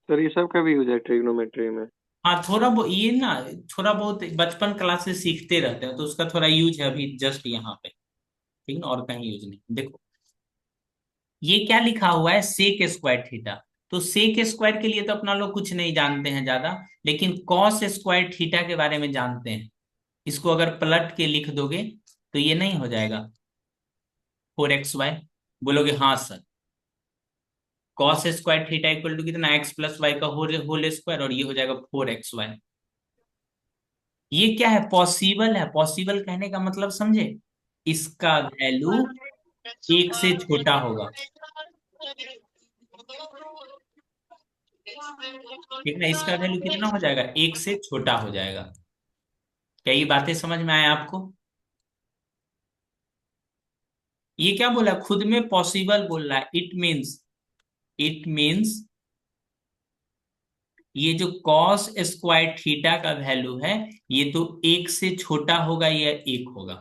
सर ये सब कभी हो जाए ट्रिग्नोमेट्री में? हाँ थोड़ा ये ना, थोड़ा बहुत बचपन क्लास से सीखते रहते हैं तो उसका थोड़ा यूज है अभी जस्ट यहाँ पे, ठीक ना, और कहीं यूज नहीं। देखो ये क्या लिखा हुआ है, सेक स्क्वायर थीटा। तो सेक स्क्वायर के लिए तो अपना लोग कुछ नहीं जानते हैं ज्यादा, लेकिन कॉस स्क्वायर थीटा के बारे में जानते हैं। इसको अगर पलट के लिख दोगे तो ये नहीं हो जाएगा 4xy, बोलोगे हाँ sir. Cos square theta equal to कितना, एक्स प्लस वाई का होल होल स्क्वायर, और ये हो जाएगा 4xy। ये क्या है, पॉसिबल है। पॉसिबल कहने का मतलब समझे, इसका वैल्यू एक से छोटा होगा, ठीक ना। इसका वैल्यू कितना हो जाएगा, एक से छोटा हो जाएगा। क्या ये बातें समझ में आए आपको? ये क्या बोला, खुद में पॉसिबल बोल रहा है। इट मीन्स ये जो कॉस स्क्वायर थीटा का वैल्यू है, ये तो एक से छोटा होगा या एक होगा।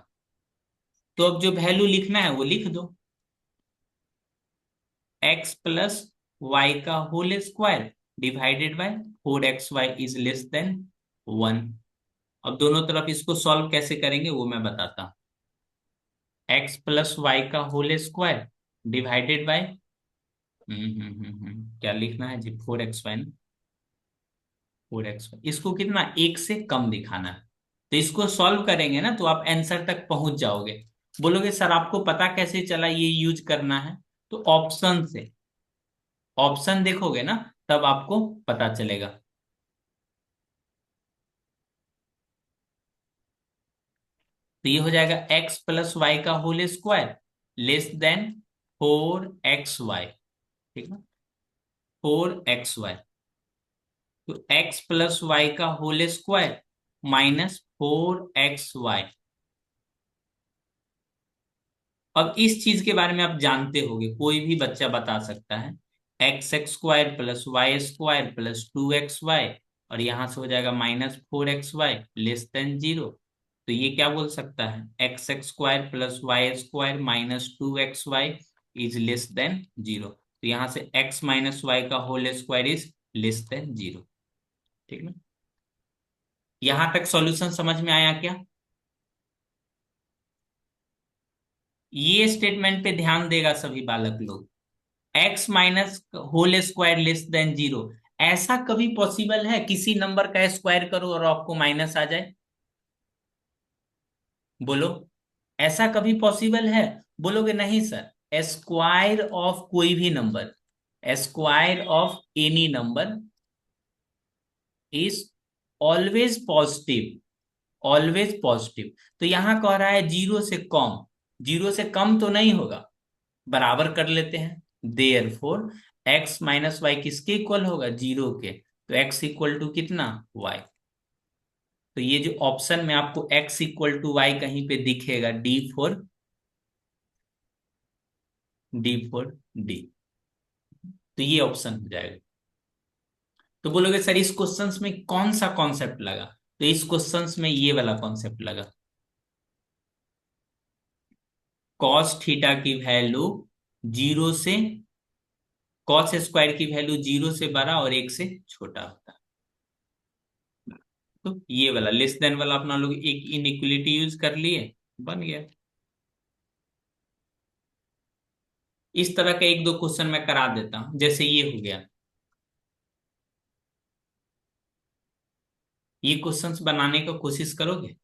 तो अब जो वैल्यू लिखना है वो लिख दो, एक्स प्लस वाई का whole square divided by 4xy is less than 1। अब दोनों तरफ इसको सॉल्व कैसे करेंगे वो मैं बताता हूं। एक्स प्लस वाई का होल स्क्वायर डिवाइडेड बाय क्या लिखना है जी, 4xy। 4xy इसको कितना, एक से कम दिखाना है। तो इसको सॉल्व करेंगे ना तो आप आंसर तक पहुंच जाओगे। बोलोगे सर आपको पता कैसे चला ये यूज करना है, तो ऑप्शन से, ऑप्शन देखोगे ना तब आपको पता चलेगा। तो ये हो जाएगा एक्स प्लस वाई का whole square less than 4xy, ठीक है। 4xy, तो x प्लस वाई का होल स्क्वायर माइनस 4xy। अब इस चीज के बारे में आप जानते होगे, कोई भी बच्चा बता सकता है, X X square plus Y square plus 2xy, और यहां से हो जाएगा माइनस 4xy लेस देन 0। तो ये क्या बोल सकता है, X X square plus Y square minus 2xy is less than 0। तो यहां से x माइनस वाई का whole square is less than 0, ठीक ना। यहां तक सॉल्यूशन समझ में आया क्या? ये स्टेटमेंट पे ध्यान देगा सभी बालक लोग, X minus whole square less than 0। ऐसा कभी पॉसिबल है किसी नंबर का स्क्वायर करो और आपको माइनस आ जाए? बोलो, ऐसा कभी पॉसिबल है? बोलोगे नहीं सर, स्क्वायर ऑफ कोई भी number, square of any number is always positive, always positive. तो यहां कह रहा है जीरो से कम, जीरो से कम तो नहीं होगा, बराबर कर लेते हैं। Therefore X minus Y किसके इक्वल होगा, 0 के। तो एक्स इक्वल टू कितना, वाई। तो ये जो ऑप्शन में आपको एक्स इक्वल टू वाई कहीं पे दिखेगा, डी, तो ये ऑप्शन हो जाएगा। तो बोलोगे सर इस क्वेश्चंस में कौन सा कॉन्सेप्ट लगा, तो इस क्वेश्चंस में ये वाला कॉन्सेप्ट लगा, कॉस थीटा की वैल्यू जीरो से, कॉस स्क्वायर की वैल्यू 0 से बड़ा और 1 से छोटा होता है। तो ये वाला लेस देन वाला अपना लोग एक इनइक्वलिटी यूज कर लिए, बन गया। इस तरह का एक दो क्वेश्चन मैं करा देता हूं, जैसे ये हो गया। ये क्वेश्चंस बनाने का कोशिश करोगे?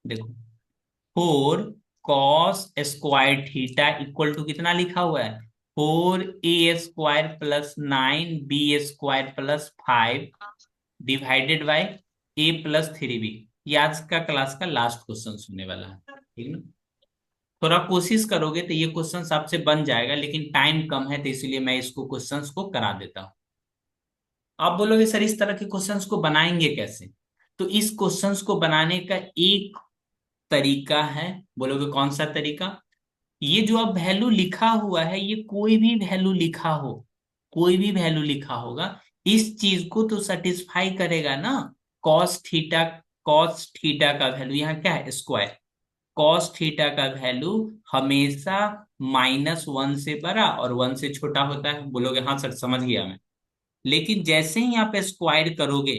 देखो, 4 cos square theta equal to कितना लिखा हुआ है, 4a² plus 9b square plus 5 divided by a plus 3b। ये आज का क्लास का लास्ट क्वेश्चन होने वाला है, ठीक ना। थोड़ा कोशिश करोगे तो ये क्वेश्चंस आपसे बन जाएगा, लेकिन टाइम कम है तो इसलिए मैं इसको क्वेश्चंस को करा देता हूं। आप बोलोगे सर इस तरह के क्वेश्चंस को बनाएंगे कैसे, तो इस क्वेश्चंस को बनाने का एक तरीका है। बोलोगे कौन सा तरीका, ये जो अब वैल्यू लिखा हुआ है, ये कोई भी वैल्यू लिखा हो, कोई भी वैल्यू लिखा होगा, इस चीज को तो सेटिस्फाई करेगा ना। कॉस थीटा, कॉस थीटा का वैल्यू यहाँ क्या है, स्क्वायर। कॉस थीटा का वैल्यू हमेशा -1 से बड़ा और 1 से छोटा होता है। बोलोगे हाँ सर समझ गया मैं। लेकिन जैसे ही आप स्क्वायर करोगे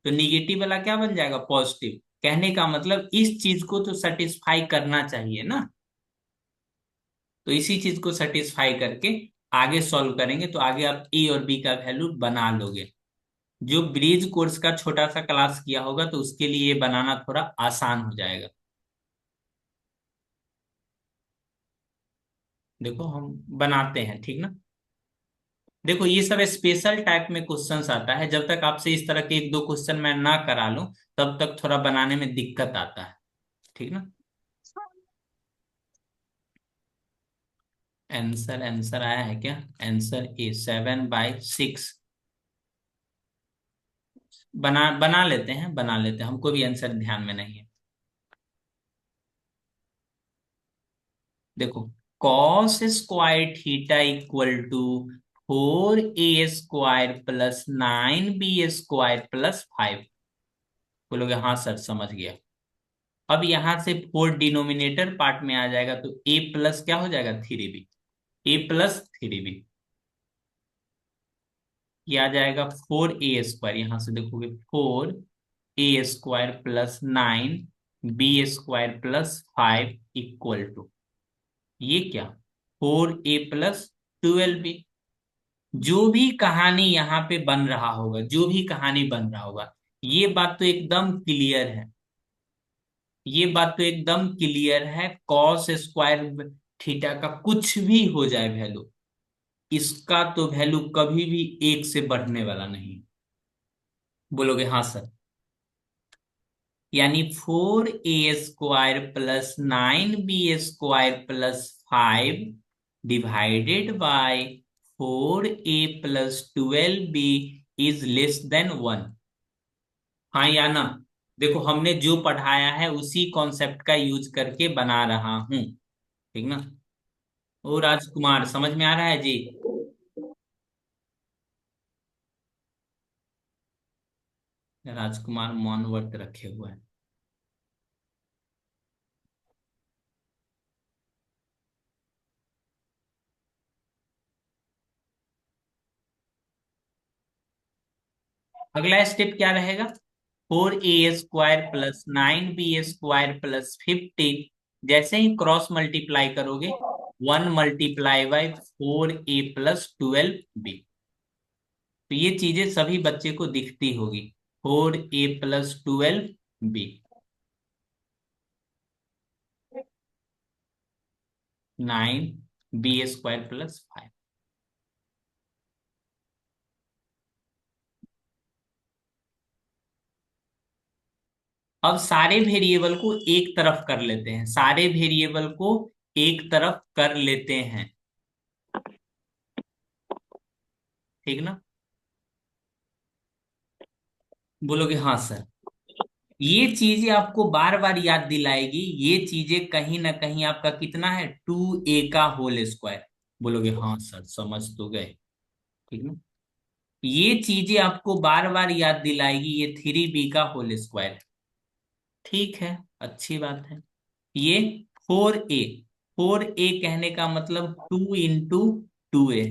तो निगेटिव वाला क्या बन जाएगा, पॉजिटिव। कहने का मतलब इस चीज को तो सेटिस्फाई करना चाहिए ना। तो इसी चीज को सेटिस्फाई करके आगे सॉल्व करेंगे तो आगे आप ए और बी का वैल्यू बना लोगे। जो ब्रिज कोर्स का छोटा सा क्लास किया होगा तो उसके लिए ये बनाना थोड़ा आसान हो जाएगा। देखो हम बनाते हैं, ठीक ना। देखो ये सब स्पेशल टाइप में क्वेश्चंस आता है, जब तक आपसे इस तरह के एक दो क्वेश्चन मैं ना करा लूं तब तक थोड़ा बनाने में दिक्कत आता है, ठीक ना। आंसर आंसर आया है क्या? Answer A 7/6। बना बना लेते हैं, बना लेते हैं, हमको भी आंसर ध्यान में नहीं है। देखो cos square theta equal to 4a² plus 9b² plus 5। बोलोगे हाँ सर समझ गया। अब यहां से 4 डिनोमिनेटर पार्ट में आ जाएगा तो a प्लस क्या हो जाएगा, 3b। a+3b, ये आ जाएगा 4a²। यहां से देखोगे 4a² plus 9b² plus 5 equal to ये क्या, 4a+12b। जो भी कहानी यहाँ पे बन रहा होगा, जो भी कहानी बन रहा होगा, ये बात तो एकदम क्लियर है। ये बात तो एकदम क्लियर है, कॉस स्क्वायर थीटा का कुछ भी हो जाए वैल्यू, इसका तो वैल्यू कभी भी 1 से बढ़ने वाला नहीं। बोलोगे हाँ सर। यानी 4a² plus 9b² plus 5 divided by 4a+12b is less than 1। हाँ या ना। देखो हमने जो पढ़ाया है उसी कॉन्सेप्ट का यूज करके बना रहा हूं, ठीक ना। ओ राजकुमार समझ में आ रहा है जी। राजकुमार मौन व्रत रखे हुए हैं। अगला स्टेप क्या रहेगा, 4a² प्लस 9b² प्लस 15। जैसे ही क्रॉस मल्टीप्लाई करोगे 1 × 4a+12b। तो ये चीजें सभी बच्चे को दिखती होगी, 4a+12b, 9b² प्लस 5। अब सारे वेरिएबल को एक तरफ कर लेते हैं, सारे वेरिएबल को एक तरफ कर लेते हैं, ठीक ना। बोलोगे हाँ सर। ये चीजें आपको बार बार याद दिलाएगी, ये चीजें कहीं ना कहीं आपका कितना है, 2a² बोलोगे हाँ सर समझ तो गए, ठीक ना। ये चीजें आपको बार बार याद दिलाएगी, ये 3b² ठीक है, अच्छी बात है। ये 4a कहने का मतलब 2 × 2a,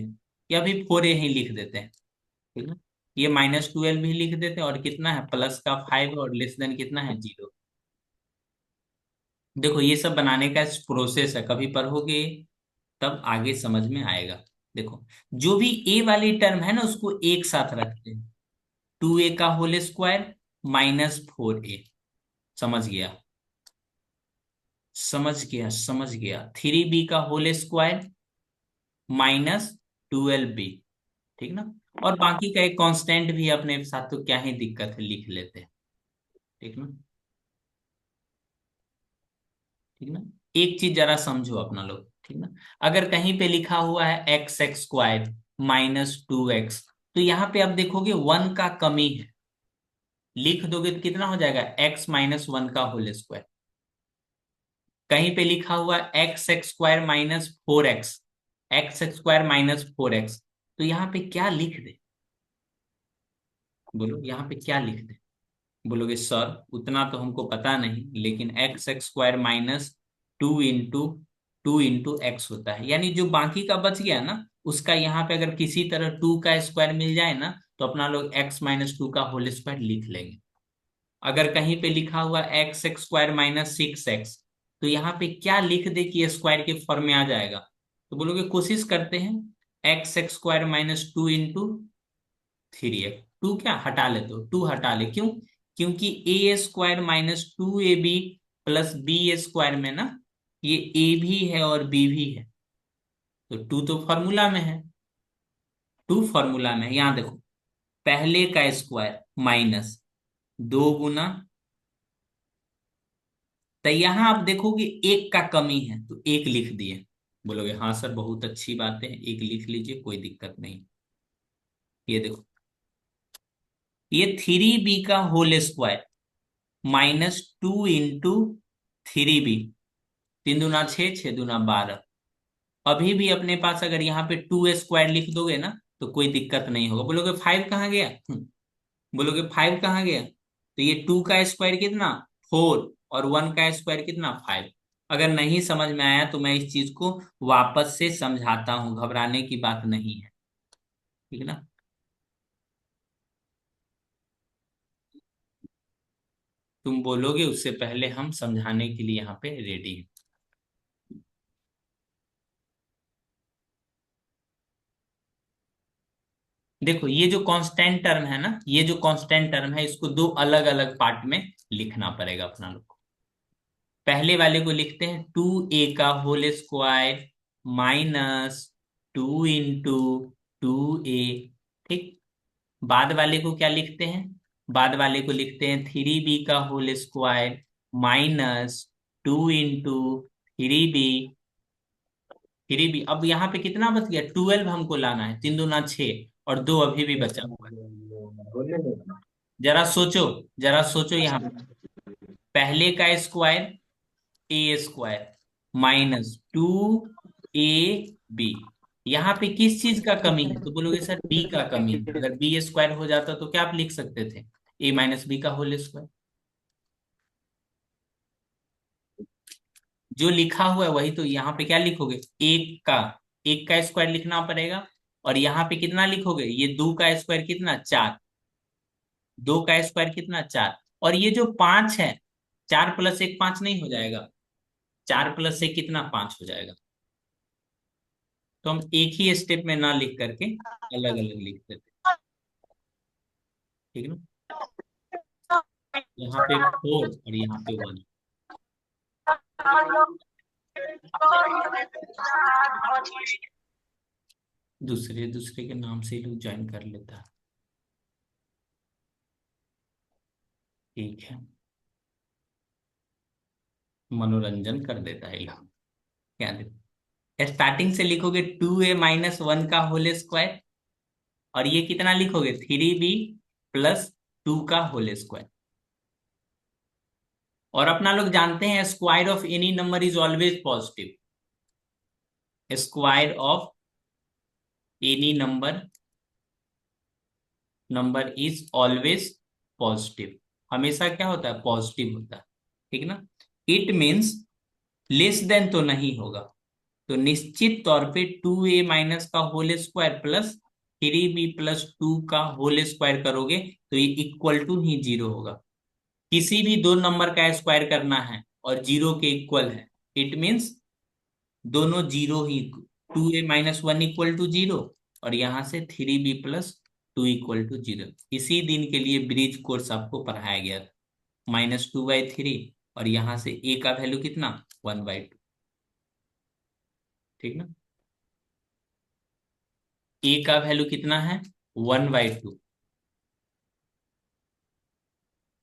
या भी 4a ही लिख देते हैं, ठीक ना। ये -12 भी लिख देते हैं, और कितना है, प्लस का 5 और लेस देन कितना है, 0। देखो ये सब बनाने का प्रोसेस है, कभी पढ़ोगे तब आगे समझ में आएगा। देखो जो भी ए वाली टर्म है ना उसको एक साथ रखते हैं, 2a² -4a। समझ गया, समझ गया, समझ गया। 3b² -12b, ठीक ना। और बाकी का एक कांस्टेंट भी अपने साथ, तो क्या ही दिक्कत है, लिख लेते हैं, ठीक ना। ठीक ना। एक चीज जरा समझो अपना लोग, ठीक ना। अगर कहीं पे लिखा हुआ है x² -2x, तो यहाँ पे आप देखोगे 1 का कमी है, लिख दोगे तो कितना हो जाएगा, x−1 का होल स्क्वायर। कहीं पे लिखा हुआ है x² -4x, x² -4x, तो यहाँ पे क्या लिख दे, बोलो यहाँ पे क्या लिख दे। बोलोगे सर उतना तो हमको पता नहीं, लेकिन x² -2 × 2 × x होता है। यानी जो बाकी का बच गया ना, उसका यहाँ पे अगर किसी तरह 2 का स्क्वायर मिल जाए ना, तो अपना लोग x - 2 का होल स्क्वायर लिख लेंगे। अगर कहीं पे लिखा हुआ x² - 6x, तो यहाँ पे क्या लिख दे कि ये स्क्वायर के फॉर्म में आ जाएगा? तो बोलोगे कोशिश करते हैं। x² - 2 × 3x, 2 क्या हटा ले, तो 2 हटा ले, क्यों? क्योंकि a² - 2ab प्लस b² में ना, ये a भी है और b भी है, तो 2 तो फॉर्मूला में है। 2 फॉर्मूला में है, यहां देखो, पहले का स्क्वायर माइनस 2 गुना, तो यहां आप देखोगे एक का कमी है, तो एक लिख दिए। बोलोगे हाँ सर बहुत अच्छी बात है, एक लिख लीजिए, कोई दिक्कत नहीं। ये देखो, ये 3b का होल स्क्वायर -2 × 3b, 3 × 2 = 6, 6 × 2 = 12। अभी भी अपने पास अगर यहाँ पे 2 स्क्वायर लिख दोगे ना, तो कोई दिक्कत नहीं होगा। बोलोगे 5 कहाँ गया? बोलोगे 5 कहाँ गया? तो ये 2 का स्क्वायर कितना? 4, और 1 का स्क्वायर कितना? 5। अगर नहीं समझ में आया तो मैं इस चीज को वापस से समझाता हूं, घबराने की बात नहीं है, ठीक है ना? तुम बोलोगे उससे पहले हम समझाने के लिए यहाँ पे रेडी हैं। देखो, ये जो कांस्टेंट टर्म है ना, ये जो कांस्टेंट टर्म है, इसको दो अलग अलग पार्ट में लिखना पड़ेगा अपना लोग को। पहले वाले को लिखते हैं 2a का होल स्क्वायर -2 × 2a, ठीक। बाद वाले को क्या लिखते हैं? बाद वाले को लिखते हैं 3b का होल स्क्वायर -2 × 3b। 3b, अब यहाँ पे कितना बच गया? 12 हमको लाना है, 3 × 2 = 6, और 2 अभी भी बचा हुआ है। जरा सोचो, जरा सोचो यहाँ पे, पहले का स्क्वायर a² -2ab, यहाँ पे किस चीज का कमी है? तो बोलोगे सर b का कमी है। अगर b² हो जाता तो क्या आप लिख सकते थे? a - b का होल स्क्वायर। जो लिखा हुआ है वही तो यहाँ पे क्या लिखोगे? एक का स्क्वायर लिखना पड़ेगा, और यहाँ पे कितना लिखोगे? ये 2 का स्क्वायर कितना? 4। 2 का स्क्वायर कितना? 4। और ये जो 5 है, 4 + 1 5 नहीं हो जाएगा? 4 + 1 कितना? 5 हो जाएगा। तो हम एक ही स्टेप में ना लिख करके अलग अलग लिख देते, ठीक है ना? यहाँ पे 4 और यहाँ पे 1। दूसरे दूसरे के नाम से ही लोग ज्वाइन कर लेता है, ठीक है, मनोरंजन कर देता है लोग। क्या देखो, स्टार्टिंग से लिखोगे 2a - 1 का होल स्क्वायर, और ये कितना लिखोगे? 3b + 2 का होल स्क्वायर। और अपना लोग जानते हैं square of any number is always positive. Square of any number is always positive. हमेशा क्या होता है? पॉजिटिव होता है, ठीक ना? इट मीन्स लेस देन तो नहीं होगा। तो निश्चित तौर पे 2a - का होल स्क्वायर प्लस 3b + 2 का होल स्क्वायर करोगे तो ये इक्वल टू ही 0 होगा। किसी भी दो नंबर का स्क्वायर करना है और 0 के इक्वल है, इट मीन्स दोनों 0 ही। 2a - 1 = 0, और यहां से 3b + 2 = 0। इसी दिन के लिए ब्रिज कोर्स आपको पढ़ाया गया था, -2/3, और यहां से a का वैल्यू कितना? 1/2, ठीक ना? a का वैल्यू कितना है? 1/2,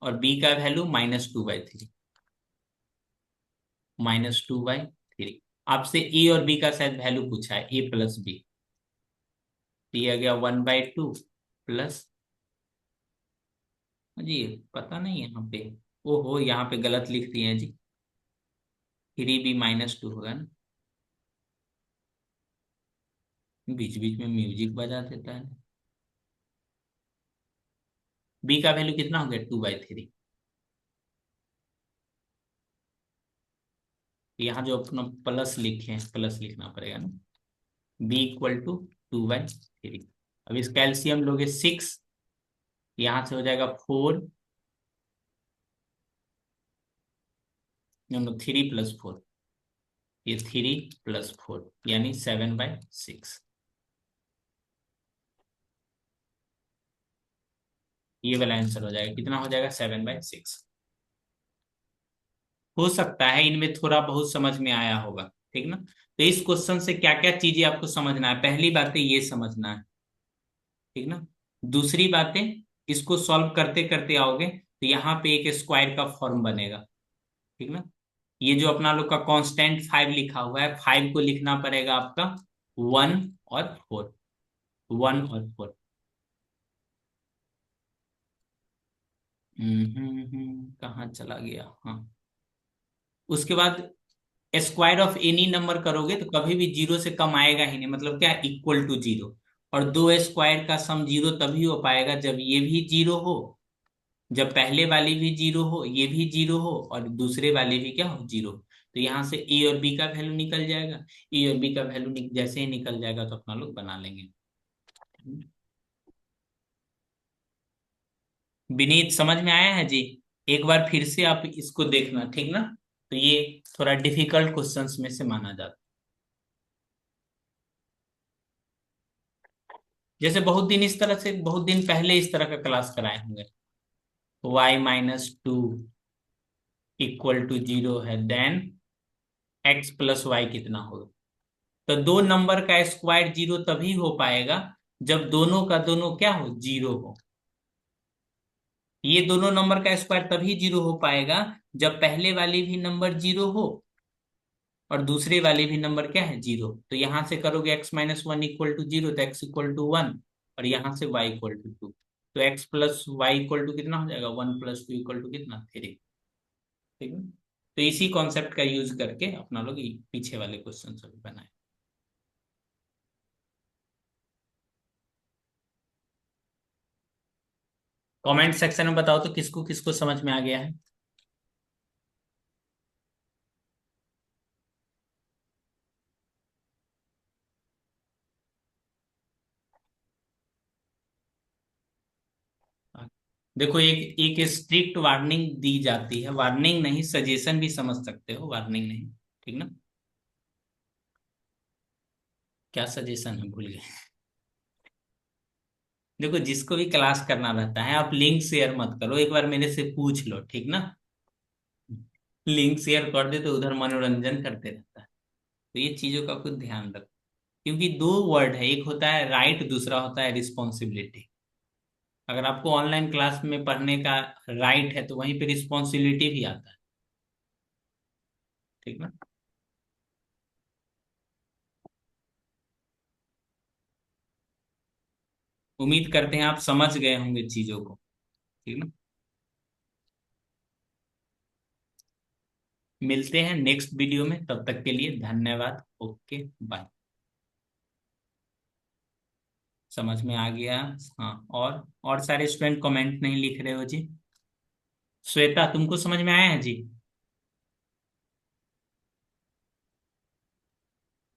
और b का वैल्यू -2/3, -2/3। आपसे a और b का शायद वैल्यू पूछा है, a + b। दिया गया 1/2 प्लस, जी पता नहीं यहाँ पे, ओहो यहाँ पे गलत लिख दिए हैं जी। 3b - 2 होगा ना, बीच बीच में म्यूजिक बजा देता है। b का वैल्यू कितना हो गया? 2/3। यहाँ जो अपना प्लस लिखे हैं, प्लस लिखना पड़ेगा ना, b = 2/3। अब इसका एलसीएम लोगे 6, यहाँ से हो जाएगा 4, 3 + 4, ये 3 + 4 यानी 7/6। ये वाला आंसर हो जाएगा, कितना हो जाएगा? 7/6। हो सकता है इनमें थोड़ा बहुत समझ में आया होगा, ठीक ना। तो इस क्वेश्चन से क्या क्या चीजें आपको समझना है? पहली बात है ये समझना है, ठीक ना। दूसरी बातें, इसको सॉल्व करते करते आओगे तो यहाँ पे एक स्क्वायर का फॉर्म बनेगा, ठीक ना। ये जो अपना लोग का कांस्टेंट 5 लिखा हुआ है, 5 को लिखना पड़ेगा आपका 1 और 4, 1 और 4। कहाँ चला गया? हाँ, उसके बाद स्क्वायर ऑफ एनी नंबर करोगे तो कभी भी जीरो से कम आएगा ही नहीं, मतलब क्या, इक्वल टू जीरो। और दो स्क्वायर का सम जीरो तभी हो पाएगा जब ये भी जीरो हो, जब पहले वाली भी जीरो हो, ये भी जीरो हो, और दूसरे वाले भी क्या हो, जीरो। तो यहाँ से ए और बी का वैल्यू निकल जाएगा। ए और बी का वैल्यू जैसे ही निकल जाएगा तो अपना लोग बना लेंगे। विनीत, समझ में आया है जी? एक बार फिर से आप इसको देखना, ठीक ना। तो ये थोड़ा डिफिकल्ट क्वेश्चंस में से माना जाता है। जैसे बहुत दिन इस तरह से, बहुत दिन पहले इस तरह का क्लास कराए होंगे, y-2 = 0 है, देन x + y कितना होगा। तो दो नंबर का स्क्वायर जीरो तभी हो पाएगा जब दोनों का दोनों क्या हो, जीरो हो। ये दोनों नंबर का स्क्वायर तभी जीरो हो पाएगा जब पहले वाली भी नंबर जीरो हो और दूसरे वाले भी नंबर क्या है, जीरो। तो यहां से करोगे x-1 = 0, तो x = 1, और यहां से y = 2। तो x + y = कितना हो जाएगा, 1 + 2 = कितना, 3। ठीक है। तो इसी कॉन्सेप्ट का यूज करके अपना लोग ये पीछे वाले क्वेश्चन सब बनाए। कमेंट सेक्शन में बताओ तो किसको किसको समझ में आ गया है। देखो, एक एक स्ट्रिक्ट वार्निंग दी जाती है, वार्निंग नहीं, सजेशन भी समझ सकते हो, वार्निंग नहीं, ठीक ना। क्या सजेशन है, भूल गए। देखो, जिसको भी क्लास करना रहता है आप लिंक शेयर मत करो, एक बार मेरे से पूछ लो, ठीक ना। लिंक शेयर कर दे तो उधर मनोरंजन करते रहता है। तो ये चीजों का कुछ ध्यान रखो, क्योंकि दो वर्ड है, एक होता है राइट, दूसरा होता है रिस्पॉन्सिबिलिटी। अगर आपको ऑनलाइन क्लास में पढ़ने का राइट है तो वहीं पे रिस्पॉन्सिबिलिटी भी आता है, ठीक ना। उम्मीद करते हैं आप समझ गए होंगे चीजों को, ठीक ना। मिलते हैं नेक्स्ट वीडियो में, तब तक के लिए धन्यवाद। Okay, bye. समझ में आ गया? हाँ, और सारे स्टूडेंट कमेंट नहीं लिख रहे हो जी। श्वेता, तुमको समझ में आया है जी?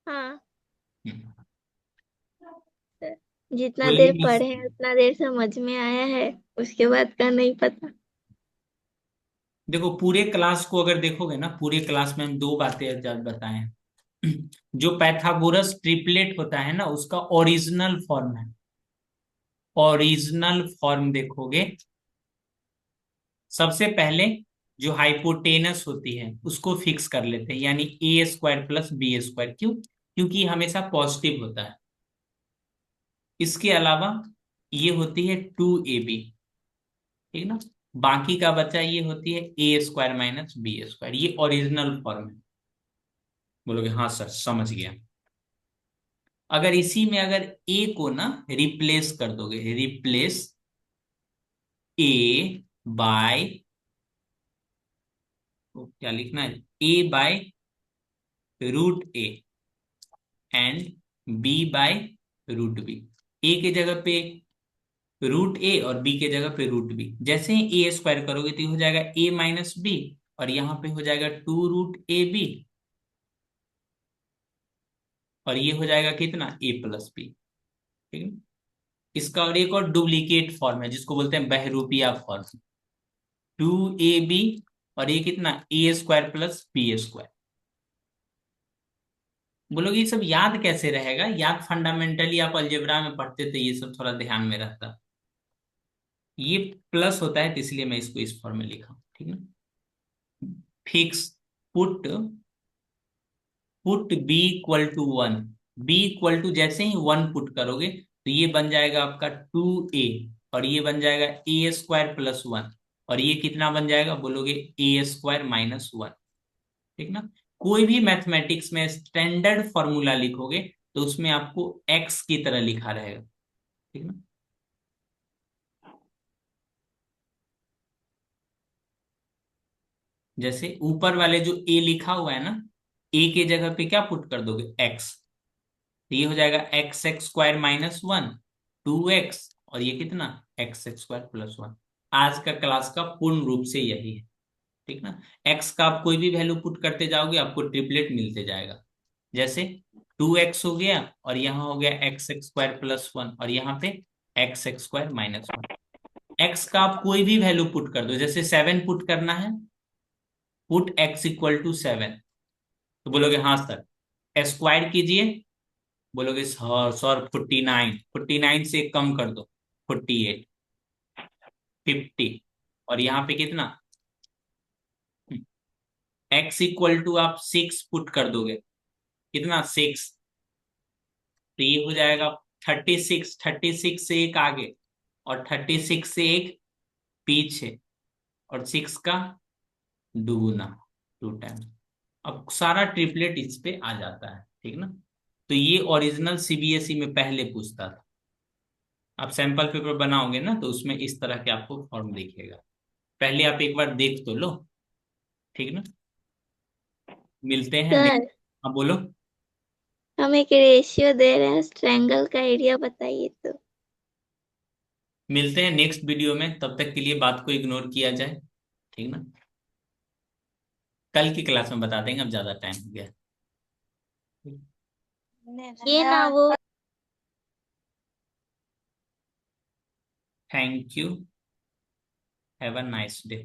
हाँ हम्म। सर, जितना बोलिए देर मिस। पढ़े हैं उतना देर समझ में आया है, उसके बाद का नहीं पता। देखो, पूरे क्लास को अगर देखोगे ना, पूरे क्लास में हम दो बातें आज बताए हैं। जो पैथागोरस ट्रिपलेट होता है ना, उसका ओरिजिनल फॉर्म है। ओरिजिनल फॉर्म देखोगे, सबसे पहले जो हाइपोटेनस होती है उसको फिक्स कर लेते हैं, यानी a² + b²। क्यों? क्योंकि ये हमेशा पॉजिटिव होता है। इसके अलावा ये होती है 2ab, ठीक ना। बाकी का बचा ये होती है a² - b²। ये ओरिजिनल फॉर्म है। बोलोगे हाँ सर, समझ गया। अगर इसी में अगर a को ना रिप्लेस कर दोगे, रिप्लेस a बाय, तो क्या लिखना है, a/√a एंड b/√b। ए के जगह पे √a और b के जगह पे √b। जैसे ही a² करोगे तो ये हो जाएगा a - b, और यहाँ पे हो जाएगा 2√ab, और ये हो जाएगा कितना, a प्लस बी। ठीक है। इसका और एक और डुप्लीकेट फॉर्म है जिसको बोलते हैं बहरूपिया फॉर्म, 2ab, और ये कितना, ए स्क्वायर प्लस बी स्क्वायर। बोलोगे ये सब याद कैसे रहेगा? याद फंडामेंटली आप अलजेब्रा में पढ़ते थे, ये सब थोड़ा ध्यान में रहता। ये प्लस होता है तो इसलिए मैं इसको इस फॉर्म में लिखा हूं, ठीक ना। Fix put put B equal to one, B equal to जैसे ही वन पुट करोगे तो ये बन जाएगा आपका 2a, और ये बन जाएगा ए स्क्वायर प्लस वन, और ये कितना बन जाएगा बोलोगे, ए स्क्वायर माइनस वन। ठीक ना। कोई भी मैथमेटिक्स में स्टैंडर्ड फॉर्मूला लिखोगे तो उसमें आपको एक्स की तरह लिखा रहेगा। ठीक ना। जैसे ऊपर वाले जो ए लिखा हुआ है ना, ए के जगह पे क्या पुट कर दोगे, एक्स, तो ये हो जाएगा x X square minus one, 2x, और ये कितना, x X square plus one. आज का क्लास का पूर्ण रूप से यही है। ठीक ना। एक्स का आप कोई भी वैल्यू पुट करते जाओगे आपको ट्रिपलेट मिलते जाएगा। जैसे 2x हो गया, और यहाँ हो गया x X square plus one, और यहाँ पे x X square minus one. X का आप कोई भी वैल्यू पुट कर दो, जैसे 7 पुट करना है, पुट एक्स इक्वल टू 7, तो बोलोगे हाँ सर। स्क्वायर कीजिए, बोलोगे सर सर 49, 49 से कम कर दो, 48, 50, और यहाँ पे कितना, एक्स इक्वल टू आप 6 पुट कर दोगे, कितना, 6, तो ये हो जाएगा 36, 36 से एक आगे, और 36 से एक पीछे, और 6 का दुगुना, 2 टाइम। अब सारा ट्रिपलेट इस पे आ जाता है। ठीक ना। तो ये ओरिजिनल सीबीएसई में पहले पूछता था। आप सैंपल पेपर बनाओगे ना तो उसमें इस तरह के आपको फॉर्म दिखेगा। पहले आप एक बार देख तो लो। ठीक ना। मिलते हैं सर हाँ बोलो। हम एक रेशियो दे रहे हैं, ट्रायंगल का एरिया बताइए तो। मिलते हैं नेक्स्ट वीडियो में, तब तक के लिए बात को इग्नोर किया जाए। ठीक ना। कल की क्लास में बता देंगे, अब ज्यादा टाइम हो गया। ये ना वो thank you, have a nice day.